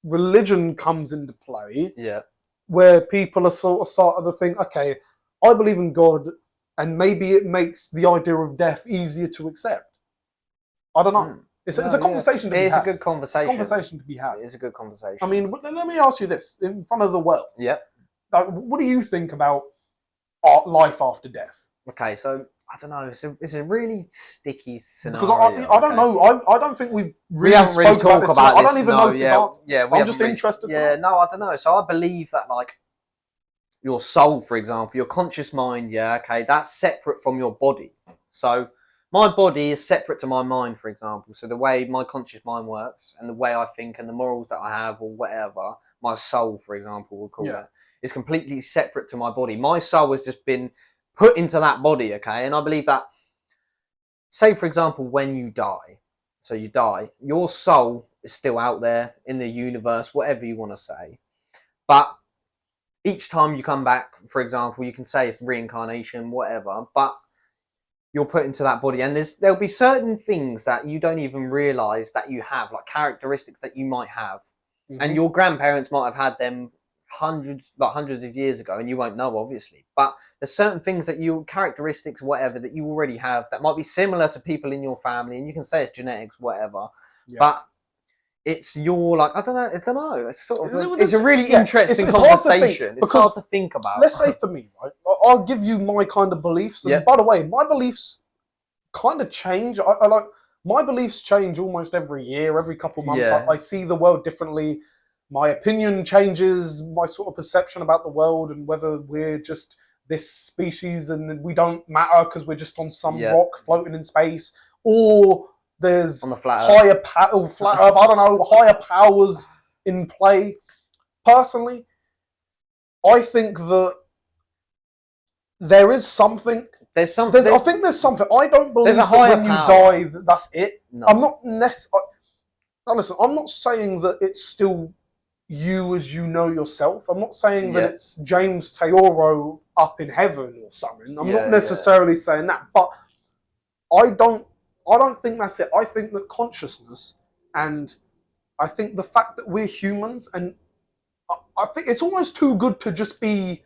religion comes into play. Yeah. Where people are starting to think, okay, I believe in God, and maybe it makes the idea of death easier to accept. I don't know. It's a conversation to be had. It's a good conversation. It's a conversation to be had. It is a good conversation. I mean, let me ask you this in front of the world. Yep. Like, what do you think about life after death? Okay, so I don't know. It's a really sticky scenario. Because I don't know. I don't think we haven't really talked about this. I don't even know this answer. Yeah, I'm just interested. Yeah, no, I don't know. So I believe that like your soul, for example, your conscious mind, that's separate from your body. So my body is separate to my mind, for example. So the way my conscious mind works and the way I think and the morals that I have or whatever, my soul, for example, we'll call it, is completely separate to my body. My soul has just been put into that body, okay? And I believe that, say, for example, when you die, so you die, your soul is still out there in the universe, whatever you want to say. But each time you come back, for example, you can say it's reincarnation, whatever, but you're put into that body. And there'll be certain things that you don't even realize that you have, like characteristics that you might have. Mm-hmm. And your grandparents might have had them hundreds of years ago, and you won't know, obviously. But there's certain things characteristics, whatever, that you already have that might be similar to people in your family, and you can say it's genetics, whatever. Yeah. But it's your, like, I don't know. It's sort of, it's a really interesting conversation. It's hard to think about. Let's say for me, right? I'll give you my kind of beliefs. And by the way, my beliefs kind of change. I like my beliefs change almost every year, every couple of months. Yeah. I see the world differently. My opinion changes, my sort of perception about the world and whether we're just this species and we don't matter because we're just on some rock floating in space, or there's on the flat Earth, I don't know, higher powers in play. Personally, I think that there is something. I think there's something. I don't believe that when you die, that's it. No. I'm not necessarily. Listen, I'm not saying that it's still you as you know yourself. I'm not saying that it's James Taoro up in heaven or something. I'm not necessarily saying that, but I don't think that's it. I think that consciousness, and I think the fact that we're humans, and I think it's almost too good to just be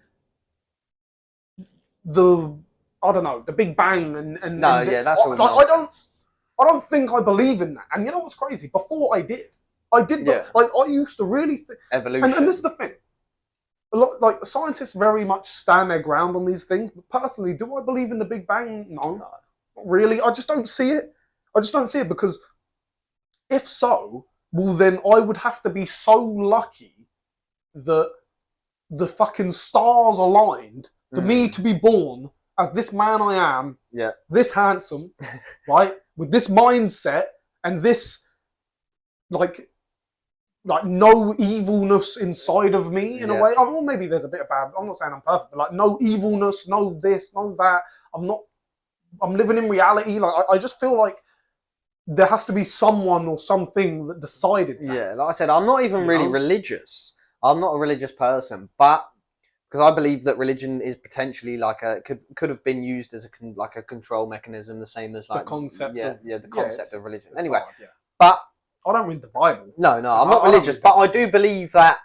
the Big Bang and that's all nonsense. I don't think I believe in that. And you know what's crazy? Before I did. I did, Yeah. like, I used to really think... Evolution. And this is the thing. A lot, like, scientists very much stand their ground on these things, but personally, do I believe in the Big Bang? No. Not really. I just don't see it. I just don't see it, because if so, well, then I would have to be so lucky that the fucking stars aligned for me to be born as this man I am, this handsome, right, with this mindset and this, like no evilness inside of me in a way. Well, maybe there's a bit of bad. I'm not saying I'm perfect, but like no evilness, no this, no that. I'm living in reality. Like I just feel like there has to be someone or something that decided that. Yeah, like I said, I'm not even really religious. I'm not a religious person, but because I believe that religion is potentially like could have been used as a control mechanism, the same as like the concept the concept of religion. It's anyway, hard, but I don't read the Bible. No, I'm not religious, but I do believe that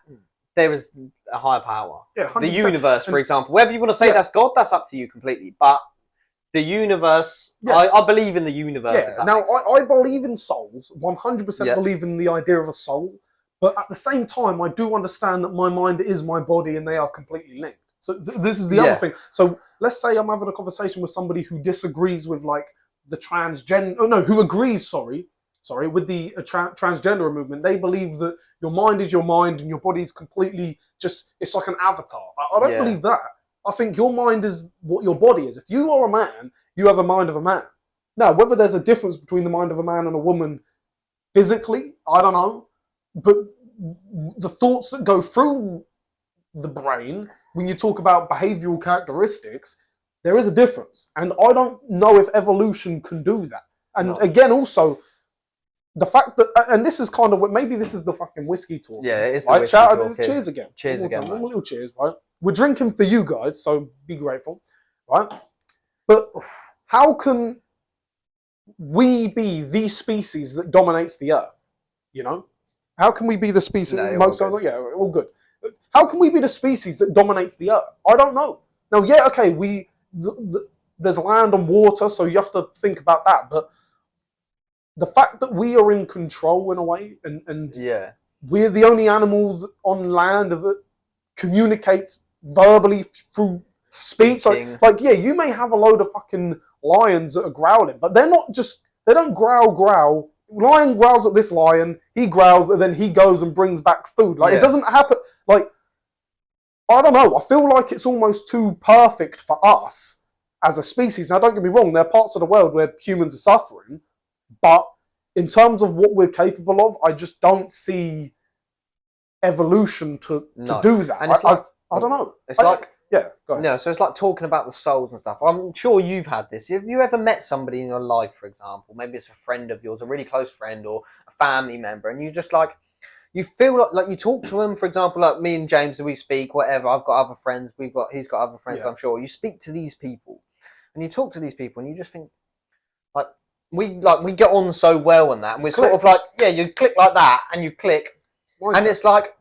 there is a higher power. Yeah, 100%. The universe, for example. Whether you want to say that's God, that's up to you completely. But the universe, I believe in the universe. Yeah. Now, I believe in souls, 100% believe in the idea of a soul, but at the same time, I do understand that my mind is my body and they are completely linked. So this is the other thing. So let's say I'm having a conversation with somebody who disagrees with like the who agrees, with the transgender movement. They believe that your mind is your mind and your body is completely it's like an avatar. I don't believe that. I think your mind is what your body is. If you are a man, you have a mind of a man. Now, whether there's a difference between the mind of a man and a woman physically, I don't know. But the thoughts that go through the brain, when you talk about behavioral characteristics, there is a difference. And I don't know if evolution can do that. And again, also, the fact that, and this is kind of what, maybe this is the fucking whiskey talk. Yeah, it is the whiskey talk. Cheers again. Cheers again. One little cheers, right? We're drinking for you guys, so be grateful, right? But how can we be the species that dominates the earth? You know? How can we be the species? All good. How can we be the species that dominates the earth? I don't know. Now, there's land and water, so you have to think about that. But the fact that we are in control in a way, and we're the only animal on land that communicates verbally through speech. Like, you may have a load of fucking lions that are growling, but they don't growl. Lion growls at this lion, he growls, and then he goes and brings back food. Like, it doesn't happen. Like, I don't know. I feel like it's almost too perfect for us as a species. Now, don't get me wrong, there are parts of the world where humans are suffering, but in terms of what we're capable of, I just don't see evolution to do that. And it's I don't know. It's go ahead. No, so it's like talking about the souls and stuff. I'm sure you've had this. Have you ever met somebody in your life, for example? Maybe it's a friend of yours, a really close friend, or a family member, and you just like, you feel like you talk to them, for example, like me and James, we speak, whatever. I've got other friends. He's got other friends, I'm sure. You speak to these people, and you talk to these people, and you just think, like, we get on so well on that, and we're sort of like, you click like that, and you click, and it's like,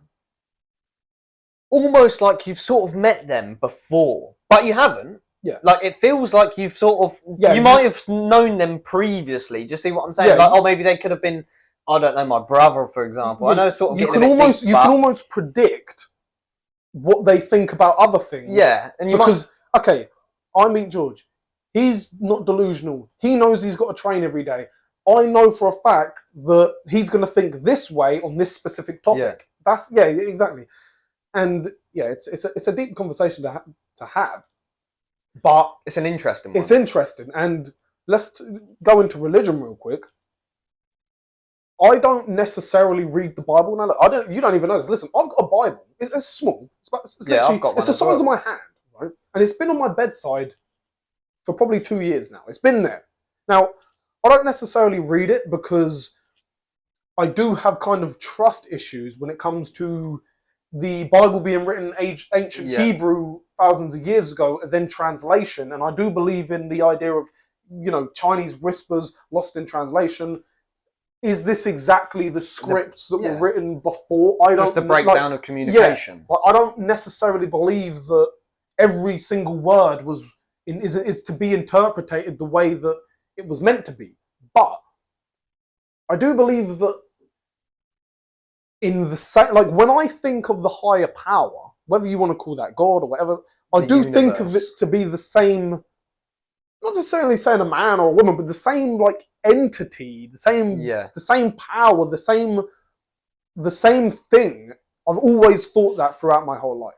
almost like you've sort of met them before, but you haven't. Yeah. Like, it feels like you've sort of, you might have known them previously. Do you see what I'm saying? Yeah, like, maybe they could have been, I don't know, my brother, for example. I know sort of you can almost predict what they think about other things. Yeah. And okay, I meet George. He's not delusional. He knows he's got to train every day. I know for a fact that he's going to think this way on this specific topic. Exactly. And it's a deep conversation to have, but it's an interesting one. It's interesting, and let's go into religion real quick. I don't necessarily read the Bible now. Look, you don't even know this. Listen, I've got a Bible. It's small. It's literally, I've got one. It's the size of my hand, right? And it's been on my bedside for probably 2 years now. It's been there. Now, I don't necessarily read it because I do have kind of trust issues when it comes to the Bible being written ancient Hebrew thousands of years ago, and then translation. And I do believe in the idea of, Chinese whispers lost in translation. Is this exactly the scripts that were written before? Just the breakdown of communication. I don't necessarily believe that every single word is to be interpreted the way that it was meant to be. But I do believe that in the same, like when I think of the higher power, whether you want to call that God or whatever, I do think of it to be the same, not necessarily saying a man or a woman, but the same like entity, the same power, the same thing. I've always thought that throughout my whole life.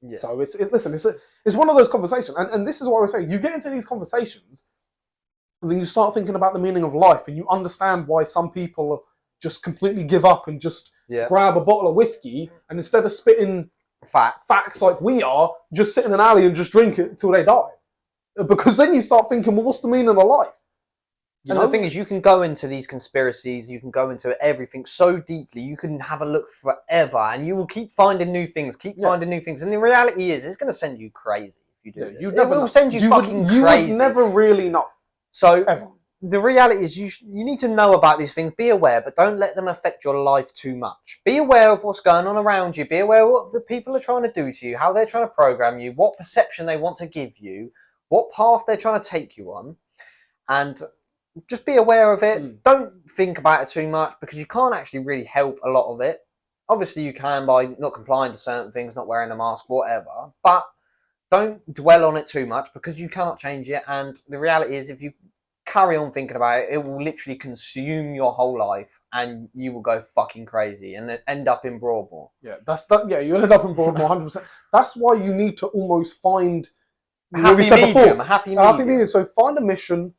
Yeah. So it's one of those conversations, and this is what I was saying. You get into these conversations, and then you start thinking about the meaning of life, and you understand why some people just completely give up and just grab a bottle of whiskey, and instead of spitting facts like we are, just sit in an alley and just drink it until they die. Because then you start thinking, well, what's the meaning of life? And the thing is, you can go into these conspiracies, you can go into everything so deeply, you can have a look forever, and you will keep finding new things, finding new things. And the reality is, it's going to send you crazy if you do this. It will send you fucking crazy. You would never really know. So, the reality is, you need to know about these things, be aware, but don't let them affect your life too much. Be aware of what's going on around you, be aware of what the people are trying to do to you, how they're trying to program you, what perception they want to give you, what path they're trying to take you on, and just be aware of it. Don't think about it too much, because you can't actually really help a lot of it. Obviously, you can by not complying to certain things, not wearing a mask, whatever. But don't dwell on it too much, because you cannot change it. And the reality is, if you carry on thinking about it, it will literally consume your whole life, and you will go fucking crazy and then end up in Broadmoor. Yeah, you end up in Broadmoor 100%. That's why you need to almost find a happy medium. So find a mission.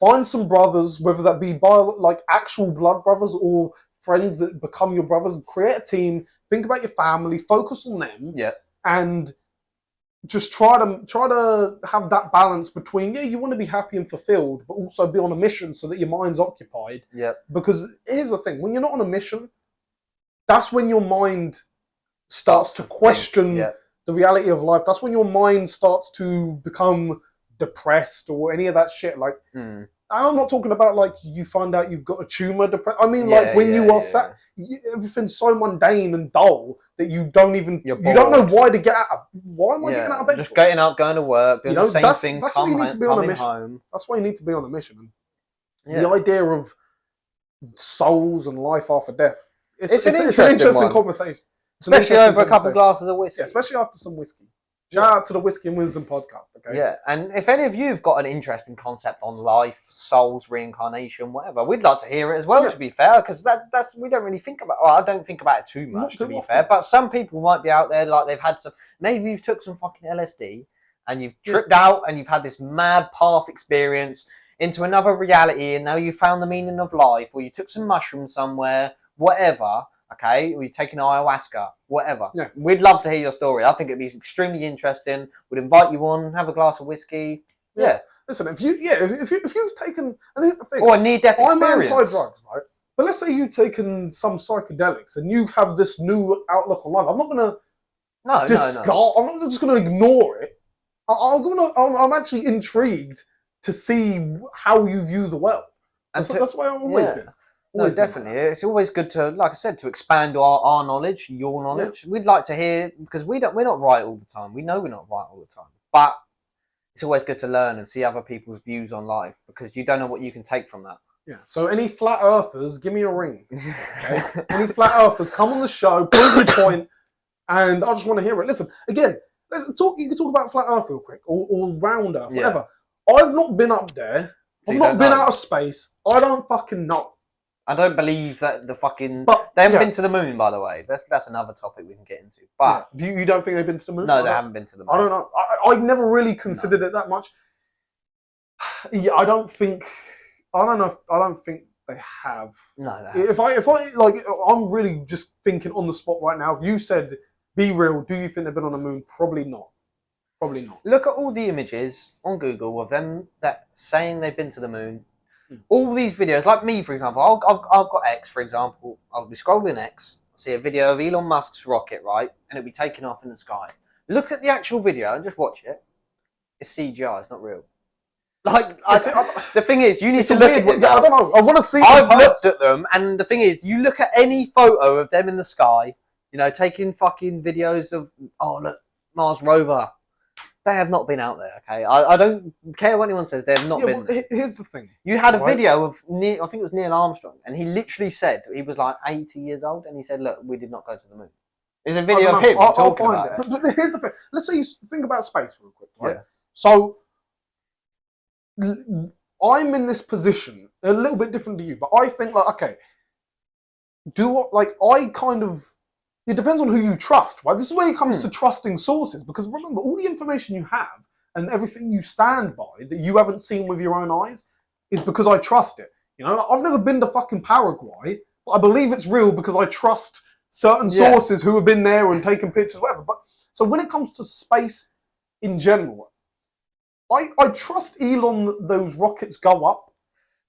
Find some brothers, whether that be like actual blood brothers or friends that become your brothers. Create a team. Think about your family. Focus on them. And just try to have that balance between you want to be happy and fulfilled, but also be on a mission so that your mind's occupied. Because here's the thing: when you're not on a mission, that's when your mind starts to question the reality of life. That's when your mind starts to become depressed or any of that shit. Like, and I'm not talking about like you find out you've got a tumor. I mean, like when you are sat, everything's so mundane and dull that you don't even you don't know why to get out. Why am I getting out of bed? Just getting up, going to work, doing the same thing. That's why you need to be on a mission. Home. That's why you need to be on a mission. The idea of souls and life after death. It's an interesting conversation, especially over a couple of glasses of whiskey. Yeah, especially after some whiskey. Shout out to the Whiskey and Wisdom podcast, okay? Yeah, and if any of you have got an interesting concept on life, souls, reincarnation, whatever, we'd like to hear it as well, to be fair, because that's we don't really think about. Well, I don't think about it too much, to be fair, but some people might be out there, like they've had some, maybe you've took some fucking LSD, and you've tripped out, and you've had this mad path experience into another reality, and now you found the meaning of life, or you took some mushrooms somewhere, whatever. Okay, or you're taking ayahuasca, whatever. We'd love to hear your story. I think it'd be extremely interesting. We'd invite you on, have a glass of whiskey. Listen, if you've taken, and here's the thing, or a near-death experience. I'm anti-drugs, right? But let's say you've taken some psychedelics and you have this new outlook on life. I'm not gonna discard. I'm not just gonna ignore it. I'm actually intrigued to see how you view the world. That's why I've always been. No, definitely. It's always good to, like I said, to expand our knowledge, your knowledge. We'd like to hear, because we're not right all the time. We know we're not right all the time. But it's always good to learn and see other people's views on life, because you don't know what you can take from that. Yeah. So any flat earthers, give me a ring. Okay? Any flat earthers, come on the show, prove your point, and I just want to hear it. Listen, again, you can talk about flat earth real quick, or round earth, whatever. I've not been up there. I've not been out of space. I don't fucking know. I don't believe that the fucking... they haven't been to the moon, by the way. That's another topic we can get into. But you don't think they've been to the moon? No, they haven't been to the moon. I don't know. I never really considered it that much. I don't think they have. No, they haven't. If I like, I'm really just thinking on the spot right now. If you said, be real, do you think they've been on the moon? Probably not. Probably not. Look at all the images on Google of them that saying they've been to the moon. All these videos, like me, for example, I've got X, for example. I'll be scrolling X, see a video of Elon Musk's rocket, right? And it'll be taking off in the sky. Look at the actual video and just watch it. It's CGI, it's not real. Like, the thing is, you need to look at it now. I don't know, I want to see it. I've looked at them, and the thing is, you look at any photo of them in the sky, you know, taking fucking videos of, oh, look, Mars rover. They have not been out there, okay? I don't care what anyone says. They have not been there. Here's the thing. You had a video of I think it was Neil Armstrong, and he literally said he was like 80 years old, and he said, "Look, we did not go to the moon." There's a video of him talking about it. But here's the thing. Let's say you think about space real quick, right? Yeah. So I'm in this position a little bit different to you, but I think like, okay, it depends on who you trust, right? This is where it comes to trusting sources, because remember, all the information you have and everything you stand by that you haven't seen with your own eyes is because I trust it. You know, like, I've never been to fucking Paraguay, but I believe it's real because I trust certain sources who have been there and taken pictures, whatever. But so when it comes to space in general, I trust Elon that those rockets go up.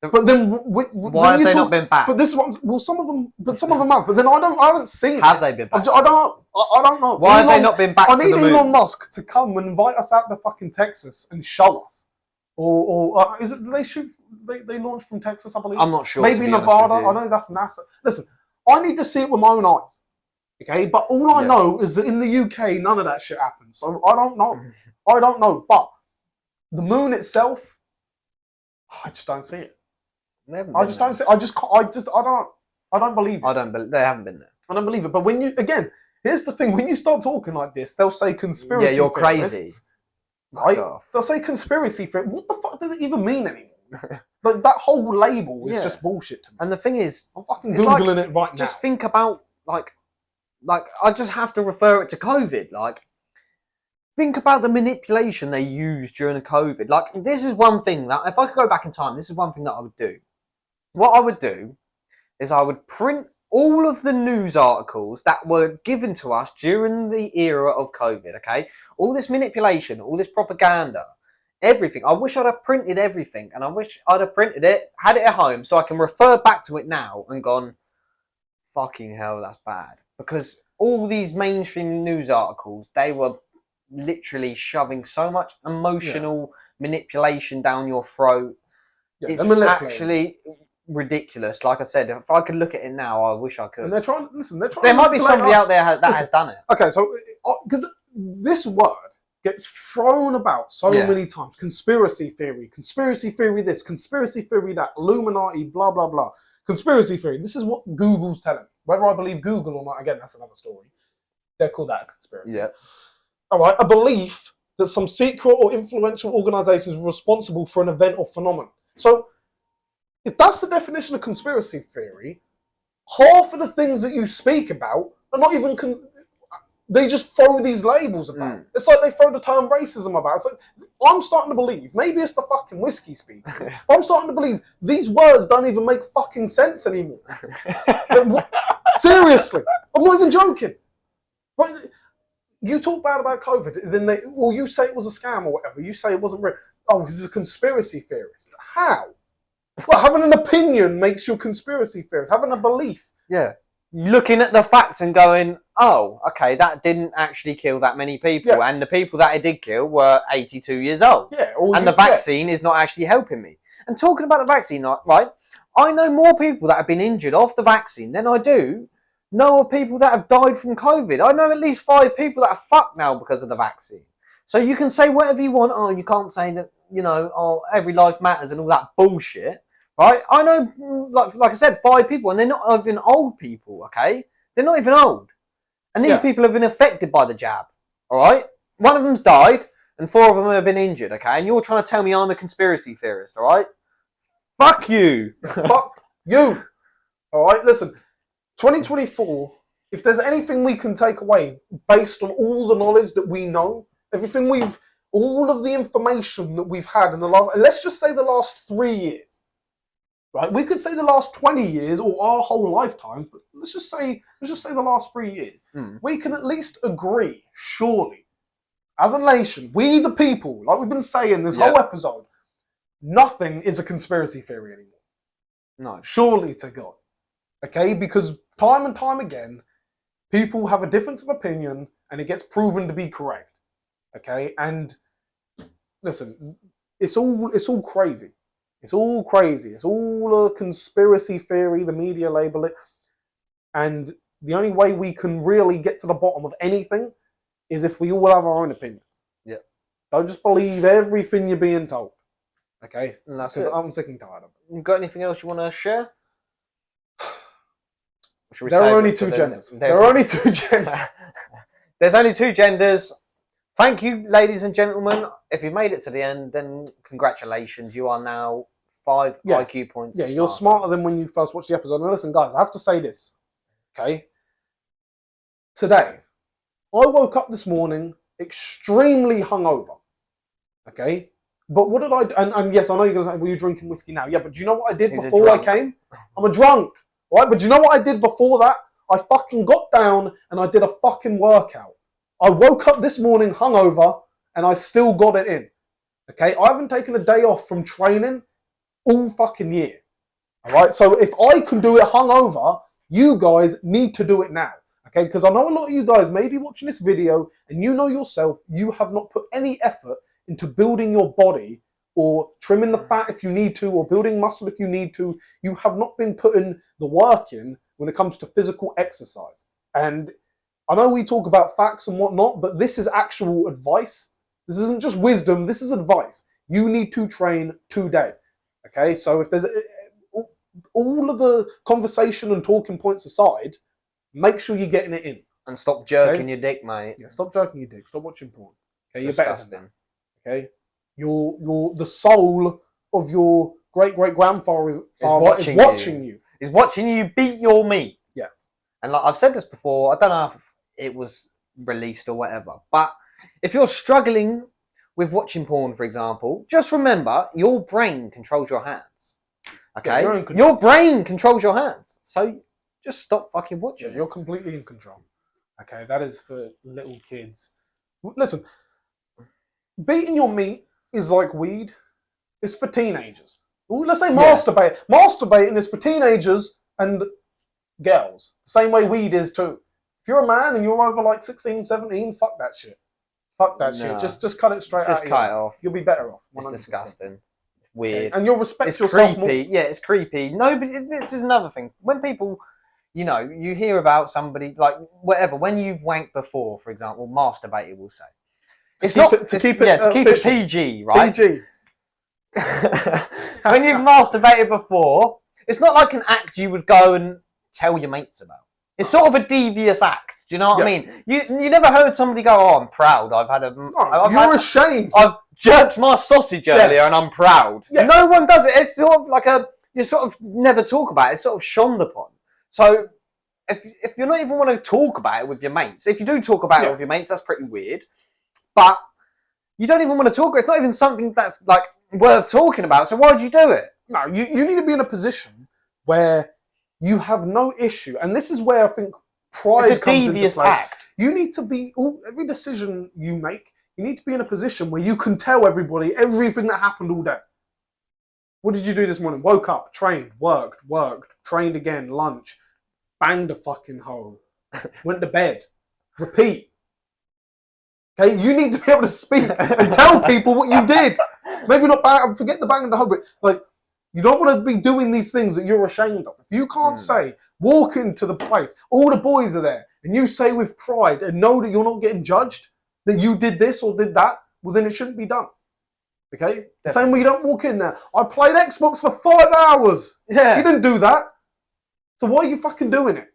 But then, why have they not been back? But this is what, some of them have. But then I haven't seen. Have they been back? I don't know. Why have they not been back? I need Elon Musk to come and invite us out to fucking Texas and show us. Or is it? Do they shoot? They launch from Texas, I believe. I'm not sure. Maybe Nevada. I know that's NASA. Listen, I need to see it with my own eyes. Okay, but all I know is that in the UK, none of that shit happens. So I don't know. I don't know. But the moon itself, I just don't see it. I just don't see it. I don't believe it. They haven't been there. I don't believe it. But here's the thing. When you start talking like this, they'll say conspiracy Yeah, you're theorists, crazy. right? They'll say conspiracy theory. What the fuck does it even mean anymore? Like, that whole label is just bullshit to me. And the thing is, I'm fucking Googling it right now. Just think about, like, I just have to refer it to COVID. Like, think about the manipulation they used during the COVID. Like, this is one thing that, if I could go back in time, this is one thing that I would do. What I would do is I would print all of the news articles that were given to us during the era of COVID, okay? All this manipulation, all this propaganda, everything. I wish I'd have printed everything, and I wish I'd have printed it, had it at home, so I can refer back to it now and gone, fucking hell, that's bad. Because all these mainstream news articles, they were literally shoving so much emotional manipulation down your throat. It's actually ridiculous. Like I said, if I could look at it now, I wish I could. And they're trying. Listen, there might be somebody out there that has done it. Okay, so because this word gets thrown about so many times: conspiracy theory this, conspiracy theory that, Illuminati, blah blah blah, conspiracy theory. This is what Google's telling me. Whether I believe Google or not, again, that's another story. They're called that a conspiracy. Yeah. All right, a belief that some secret or influential organisation is responsible for an event or phenomenon. So, if that's the definition of conspiracy theory, half of the things that you speak about are not even... they just throw these labels about. It's like they throw the term racism about. It's like, I'm starting to believe, maybe it's the fucking whiskey speaking, I'm starting to believe these words don't even make fucking sense anymore. Seriously, I'm not even joking. Right? You talk bad about COVID, then you say it was a scam or whatever. You say it wasn't real. Oh, he's a conspiracy theorist. How? Well, having an opinion makes you a conspiracy theorist. Having a belief. Yeah. Looking at the facts and going, oh, okay, that didn't actually kill that many people. Yeah. And the people that it did kill were 82 years old. Yeah. And the vaccine is not actually helping me. And talking about the vaccine, right, I know more people that have been injured off the vaccine than I do know of people that have died from COVID. I know at least 5 people that are fucked now because of the vaccine. So you can say whatever you want. Oh, you can't say that, every life matters and all that bullshit. Right? I know, like I said, 5 people, and they're not even old people, okay? They're not even old. And these people have been affected by the jab, all right? One of them's died, and 4 of them have been injured, okay? And you're trying to tell me I'm a conspiracy theorist, all right? Fuck you. Fuck you. All right? Listen, 2024, if there's anything we can take away based on all the knowledge that we know, all of the information that we've had in the last, let's just say the last 3 years, right? We could say the last 20 years or our whole lifetime, but let's just say the last 3 years. We can at least agree, surely, as a nation, we the people, like we've been saying this whole episode, nothing is a conspiracy theory anymore. No. Surely to God. Okay? Because time and time again, people have a difference of opinion and it gets proven to be correct. Okay? And listen, it's all crazy. It's all crazy. It's all a conspiracy theory. The media label it. And the only way we can really get to the bottom of anything is if we all have our own opinions. Yeah. Don't just believe everything you're being told. Okay? And that's Because it. I'm sick and tired of it. You got anything else you want to share? There are only two genders. There are only two genders. There's only two genders. Thank you, ladies and gentlemen. If you made it to the end, then congratulations. You are now 5 IQ points. Yeah, you're smarter than when you first watched the episode. Now listen, guys, I have to say this. Okay? Today, I woke up this morning extremely hungover. Okay? But what did I do? And yes, I know you're going to say, well, you're drinking whiskey now. Yeah, but do you know what I did before I came? I'm a drunk. Right? But do you know what I did before that? I fucking got down and I did a fucking workout. I woke up this morning hungover and I still got it in. Okay? I haven't taken a day off from training all fucking year. Alright? So if I can do it hungover, you guys need to do it now. Okay? Because I know a lot of you guys may be watching this video and you know yourself, you have not put any effort into building your body or trimming the fat if you need to, or building muscle if you need to. You have not been putting the work in when it comes to physical exercise. And I know we talk about facts and whatnot, but this is actual advice. This isn't just wisdom, this is advice. You need to train today. Okay, so if there's all of the conversation and talking points aside, make sure you're getting it in. And stop jerking your dick, mate. Yeah, stop jerking your dick. Stop watching porn. Okay, it's you're disgusting. better than that. Okay, you're the soul of your great grandfather is watching you. He's watching you beat your meat. Yes. And like I've said this before, I don't know if it was released or whatever, but if you're struggling with watching porn, for example, just remember your brain controls your hands. Okay, yeah, your brain controls your hands, so just stop fucking watching. Yeah, you're completely in control. Okay, that is for little kids. Listen, beating your meat is like weed. It's for teenagers. Let's say masturbate. Masturbating is for teenagers and girls. The same way weed is too. If you're a man and you're over like 16, 17, fuck that shit. Fuck that shit. Just cut it straight out. Just cut it off. You'll be better off. 100%. It's disgusting. It's weird. Okay. And you'll respect it's yourself creepy. more. Yeah, it's creepy. Nobody. This is another thing. When people, you hear about somebody like whatever. When you've wanked before, for example, masturbated, we'll say. To keep it PG, right? PG. When you've masturbated before, it's not like an act you would go and tell your mates about. It's sort of a devious act. Do you know what I mean? You never heard somebody go, "Oh, I'm proud. I've had a." No, you're ashamed. I've jerked my sausage earlier, and I'm proud. Yeah. No one does it. It's sort of like you sort of never talk about it. It's sort of shunned upon. So if you not even want to talk about it with your mates, if you do talk about it with your mates, that's pretty weird. But you don't even want to talk. It's not even something that's like worth talking about. So why would you do it? No, you need to be in a position where you have no issue, and this is where I think pride comes into play. Act. You need to be every decision you make. You need to be in a position where you can tell everybody everything that happened all day. What did you do this morning? Woke up, trained, worked, trained again, lunch, banged a fucking hole, went to bed, repeat. Okay, you need to be able to speak and tell people what you did. Maybe not bang, forget the bang and the hole, but like you don't want to be doing these things that you're ashamed of. If you can't say, walk into the place, all the boys are there, and you say with pride and know that you're not getting judged, that you did this or did that, well then it shouldn't be done. Okay? The same way you don't walk in there. I played Xbox for 5 hours. Yeah. You didn't do that. So why are you fucking doing it?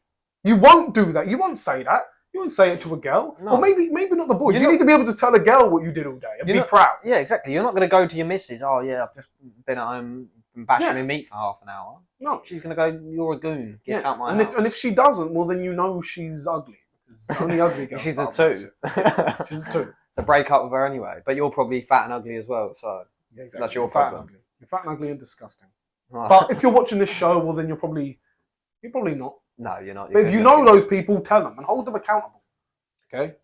You won't do that. You won't say that. You wouldn't say it to a girl. No. Or maybe not the boys. You need to be able to tell a girl what you did all day and be proud. Yeah, exactly. You're not going to go to your missus, oh yeah, I've just been at home and bashing my meat for half an hour. No. She's going to go, you're a goon. Get out my house. And if she doesn't, well then you know she's ugly. Because only ugly girls. She's a 2. She's a 2. So break up with her anyway. But you're probably fat and ugly as well, so that's your problem. You're fat and ugly and disgusting. Oh. But if you're watching this show, well then you're probably not. No, you're not. But if you know those people, tell them and hold them accountable. Okay.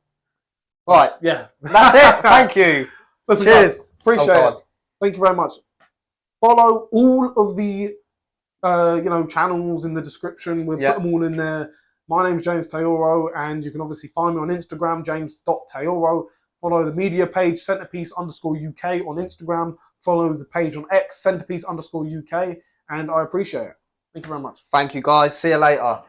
Right. Yeah. That's it. Thank you. Listen, cheers. Guys, appreciate it. Thank you very much. Follow all of the channels in the description. We'll put them all in there. My name's James Teoro, and you can obviously find me on Instagram, james.teoro. Follow the media page, centerpiece_UK on Instagram. Follow the page on X, centerpiece_UK, and I appreciate it. Thank you very much. Thank you, guys. See you later.